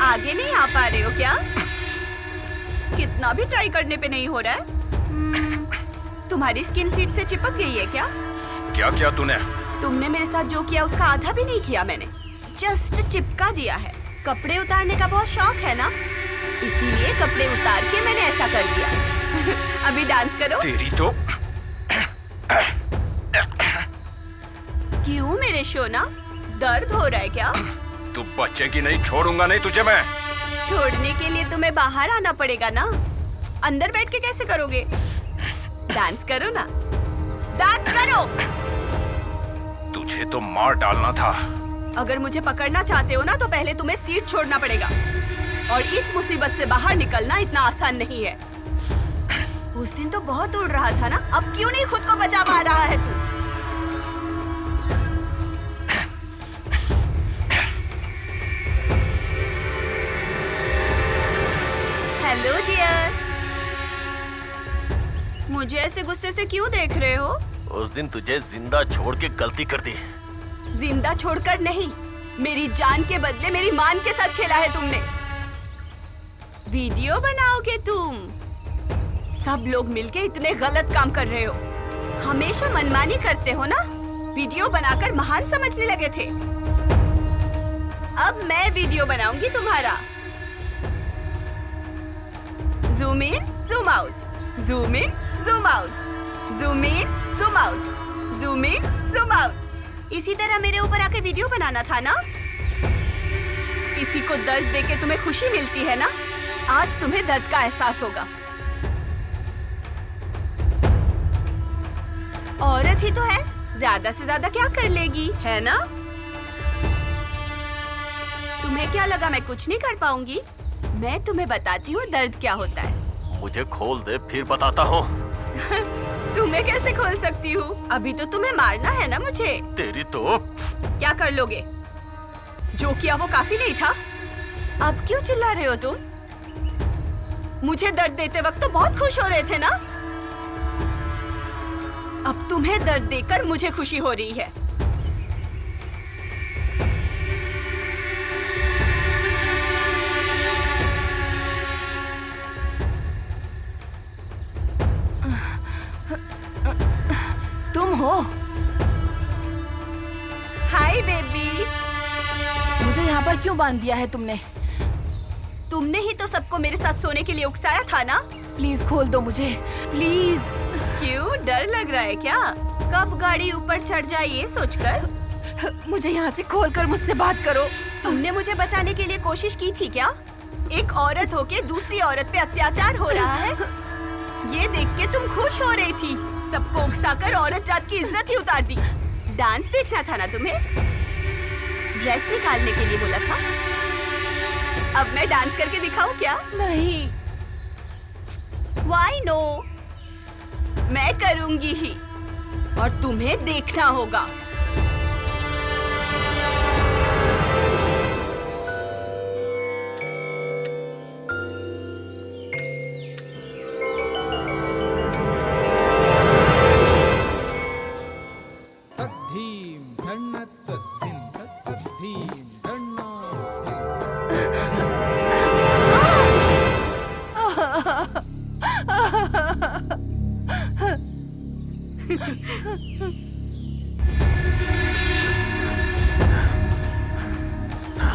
आगे नहीं आ पा रहे हो क्या? कितना भी ट्राई करने पे नहीं हो रहा है। तुम्हारी स्किन सीट से चिपक गई है क्या? क्या किया तूने? तुमने मेरे साथ जो किया उसका आधा भी नहीं किया मैंने, जस्ट चिपका दिया है। कपड़े उतारने का बहुत शौक है ना, इसीलिए कपड़े उतार के मैंने ऐसा कर दिया। अभी डांस करो। तेरी तो क्यों मेरे शोना, दर्द हो रहा है क्या? तू बच्चेगी नहीं, छोड़ूंगा नहीं तुझे मैं। छोड़ने के लिए तुम्हें बाहर आना पड़ेगा ना, अंदर बैठ के कैसे करोगे? डांस करो ना, डांस करो। तुझे तो मार डालना था। अगर मुझे पकड़ना चाहते हो ना तो पहले तुम्हें सीट छोड़ना पड़ेगा। और इस मुसीबत से बाहर निकलना इतना आसान नहीं है। उस दिन तो बहुत उड़ रहा था ना, अब क्यों नहीं खुद को बचा पा रहा है तू? हेलो डियर, मुझे ऐसे गुस्से से क्यों देख रहे हो? उस दिन तुझे जिंदा छोड़ के गलती कर दी। जिंदा छोड़कर नहीं, मेरी जान के बदले मेरी मान के साथ खेला है तुमने। वीडियो बनाओगे तुम? सब लोग मिलके इतने गलत काम कर रहे हो। हमेशा मनमानी करते हो ना, वीडियो बनाकर महान समझने लगे थे। अब मैं वीडियो बनाऊंगी तुम्हारा। Zoom in, zoom out, zoom in, zoom out, zoom in, zoom out, zoom in, zoom out. इसी तरह मेरे ऊपर आके वीडियो बनाना था ना। किसी को दर्द देके तुम्हें खुशी मिलती है ना, आज तुम्हें दर्द का एहसास होगा। औरत ही तो है, ज्यादा से ज्यादा क्या कर लेगी, है ना? तुम्हें क्या लगा मैं कुछ नहीं कर पाऊंगी? मैं तुम्हें बताती हूँ दर्द क्या होता है। मुझे खोल दे, फिर बताता हूँ। तुम्हें कैसे खोल सकती हूँ? अभी तो तुम्हें मारना है ना मुझे। तेरी तो क्या कर लोगे? जो किया वो काफी नहीं था? अब क्यों चिल्ला रहे हो तुम? मुझे दर्द देते वक्त तो बहुत खुश हो रहे थे ना? अब तुम्हें दर्द देकर मुझे खुशी हो रही है। तुम हो? Hi baby. मुझे यहाँ पर क्यों बांध दिया है तुमने? तुमने ही तो सबको मेरे साथ सोने के लिए उकसाया था ना? प्लीज खोल दो मुझे, प्लीज। क्यों, डर लग रहा है क्या? कब गाड़ी ऊपर चढ़ जाए ये सोचकर? मुझे यहाँ से खोलकर मुझसे बात करो। तुमने मुझे बचाने के लिए कोशिश की थी क्या? एक औरत होके दूसरी औरत पे अत्याचार हो रहा है, ये देख के तुम खुश हो रही थी। सबको उकसाकर औरत जात की इज्जत ही उतार दी। डांस देखना था ना तुम्हें? ड्रेस निकालने के लिए बोला था। अब मैं डांस करके दिखाऊं क्या? नहीं। Why no? मैं करूंगी ही, और तुम्हें देखना होगा।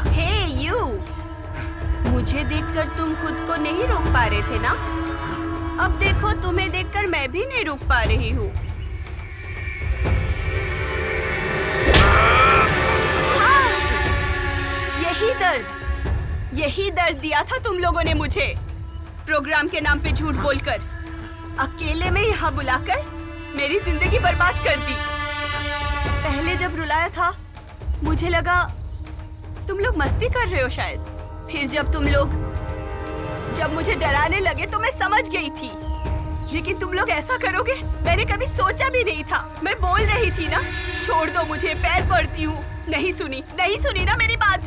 Hey you, मुझे देखकर तुम खुद को नहीं रोक पा रहे थे ना? अब देखो तुम्हें देखकर मैं भी नहीं रुक पा रही हूँ। यही दर्द दिया था तुम लोगों ने मुझे, प्रोग्राम के नाम पे झूठ बोलकर, अकेले में यहाँ बुलाकर मेरी जिंदगी बर्बाद कर दी। पहले जब रुलाया था मुझे लगा तुम लोग मस्ती कर रहे हो शायद। फिर जब मुझे डराने लगे तो मैं समझ गई थी, लेकिन तुम लोग ऐसा करोगे मैंने कभी सोचा भी नहीं था। मैं बोल रही थी ना, छोड़ दो मुझे, पैर पड़ती हूँ। नहीं सुनी ना मेरी बात।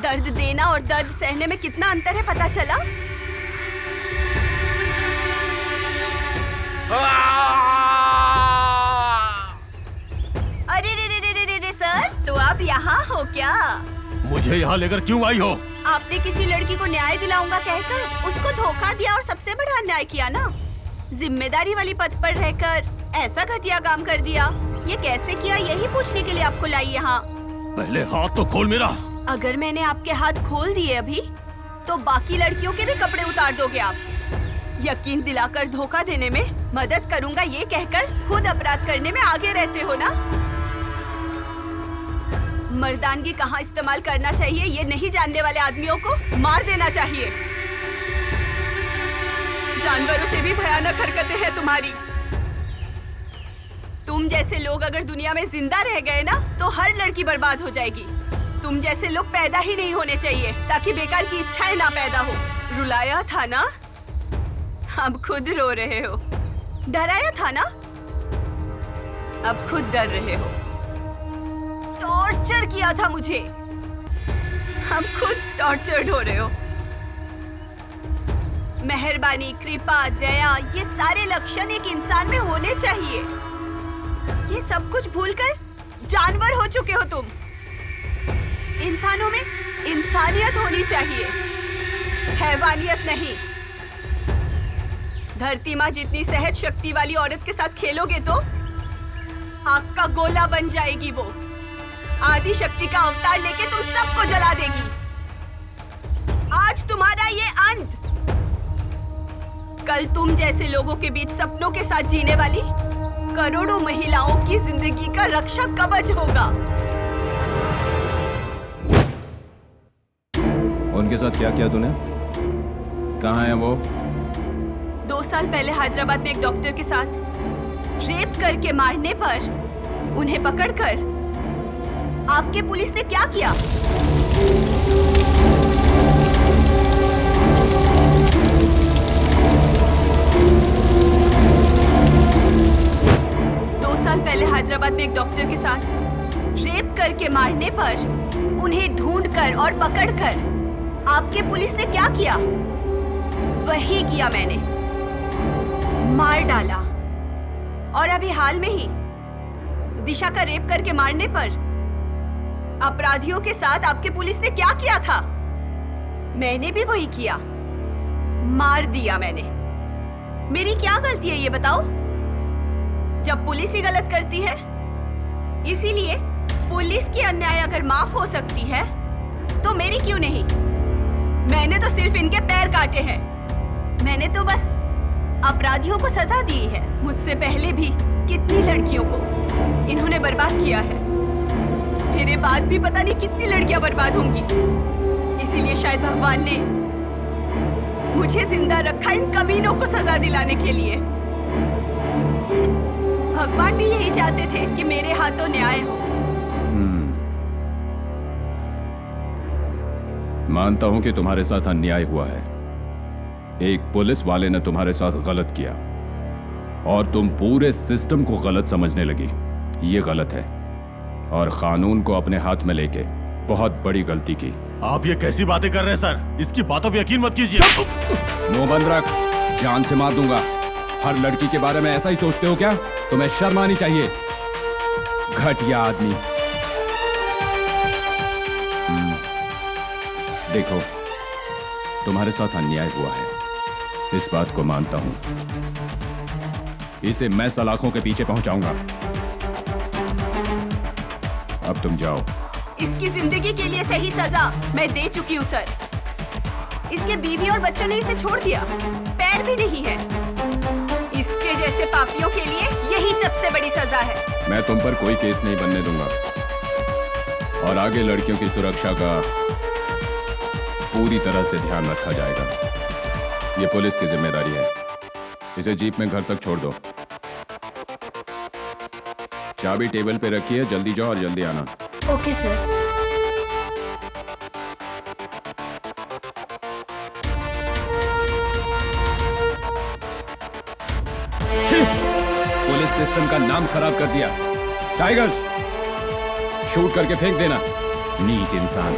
दर्द देना और दर्द सहने में कितना अंतर है पता चला? अरे रे सर, तो आप यहाँ हो क्या? मुझे यहाँ लेकर क्यों आई हो? आपने किसी लड़की को न्याय दिलाऊंगा कहकर उसको धोखा दिया और सबसे बड़ा अन्याय किया ना। जिम्मेदारी वाली पद पर रहकर ऐसा घटिया काम कर दिया। ये कैसे किया यही पूछने के लिए आपको लाई यहाँ। पहले हाथ तो खोल मेरा। अगर मैंने आपके हाथ खोल दिए अभी तो बाकी लड़कियों के भी कपड़े उतार दोगे आप। यकीन दिलाकर धोखा देने में मदद करूंगा ये कहकर खुद अपराध करने में आगे रहते हो ना। मर्दानगी कहाँ इस्तेमाल करना चाहिए ये नहीं जानने वाले आदमियों को मार देना चाहिए। जानवरों से भी भयानक हरकतें हैं तुम्हारी। तुम जैसे लोग अगर दुनिया में जिंदा रह गए ना तो हर लड़की बर्बाद हो जाएगी। तुम जैसे लोग पैदा ही नहीं होने चाहिए ताकि बेकार की इच्छाएं ना पैदा हो। रुलाया था ना, अब खुद रो रहे हो। डराया था ना, अब खुद डर रहे हो। टॉर्चर किया था मुझे, अब खुद टॉर्चर्ड हो रहे हो। मेहरबानी, कृपा, दया, ये सारे लक्षण एक इंसान में होने चाहिए। ये सब कुछ भूलकर जानवर हो चुके हो तुम। इंसानों में इंसानियत होनी चाहिए, हैवानियत नहीं। धरती माँ जितनी सहज शक्ति वाली औरत के साथ खेलोगे तो आग का गोला बन जाएगी वो। आदि शक्ति का अवतार लेके तुम सबको जला देगी। आज तुम्हारा ये अंत। कल तुम जैसे लोगों के बीच सपनों के साथ जीने वाली करोड़ों महिलाओं की जिंदगी का रक्षा कवच होगा। उनके साथ क्या किया तूने? कहाँ है वो? 2 साल पहले हैदराबाद में एक डॉक्टर के साथ रेप करके मारने पर उन्हें पकड़कर आपके पुलिस ने क्या किया? पहले हैदराबाद में एक डॉक्टर के साथ रेप करके मारने पर उन्हें ढूंढकर और पकड़कर आपके पुलिस ने क्या किया? वही किया मैंने, मार डाला। और अभी हाल में ही दिशा का रेप करके मारने पर अपराधियों के साथ आपके पुलिस ने क्या किया था? मैंने भी वही किया, मार दिया मैंने। मेरी क्या गलती है ये बताओ? जब पुलिस ही गलत करती है, इसीलिए पुलिस की अन्याय अगर माफ हो सकती है तो मेरी क्यों नहीं? मैंने तो सिर्फ इनके पैर काटे हैं। मैंने तो बस अपराधियों को सजा दी है। मुझसे पहले भी कितनी लड़कियों को इन्होंने बर्बाद किया है। मेरे बाद भी पता नहीं कितनी लड़कियां बर्बाद होंगी। इसीलिए शायद भगवान ने मुझे जिंदा रखा इन कमीनों को सजा दिलाने के लिए। भगवान भी यही चाहते थे कि मेरे हाथों न्याय हो। मानता हूं कि तुम्हारे साथ अन्याय हुआ है। एक पुलिस वाले ने तुम्हारे साथ गलत किया और तुम पूरे सिस्टम को गलत समझने लगी। ये गलत है और कानून को अपने हाथ में लेके बहुत बड़ी गलती की। आप ये कैसी बातें कर रहे हैं सर? इसकी बातों पे यकीन मत कीजिए। मुंह बंद रख, जान से मार दूंगा। हर लड़की के बारे में ऐसा ही सोचते हो क्या? तुम्हें शर्म आनी चाहिए, घटिया आदमी। देखो, तुम्हारे साथ अन्याय हुआ है, इस बात को मानता हूं। इसे मैं सलाखों के पीछे पहुंचाऊंगा। अब तुम जाओ। इसकी जिंदगी के लिए सही सजा मैं दे चुकी हूँ सर। इसके बीवी और बच्चों ने इसे छोड़ दिया, पैर भी नहीं है। इसके जैसे पापियों के लिए यही सबसे बड़ी सजा है। मैं तुम पर कोई केस नहीं बनने दूंगा और आगे लड़कियों की सुरक्षा का पूरी तरह से ध्यान रखा जाएगा। ये पुलिस की जिम्मेदारी है। इसे जीप में घर तक छोड़ दो। चाबी टेबल पे रखी है, जल्दी जाओ और जल्दी आना। Okay sir. पुलिस सिस्टम का नाम खराब कर दिया। टाइगर्स, शूट करके फेंक देना, नीच इंसान।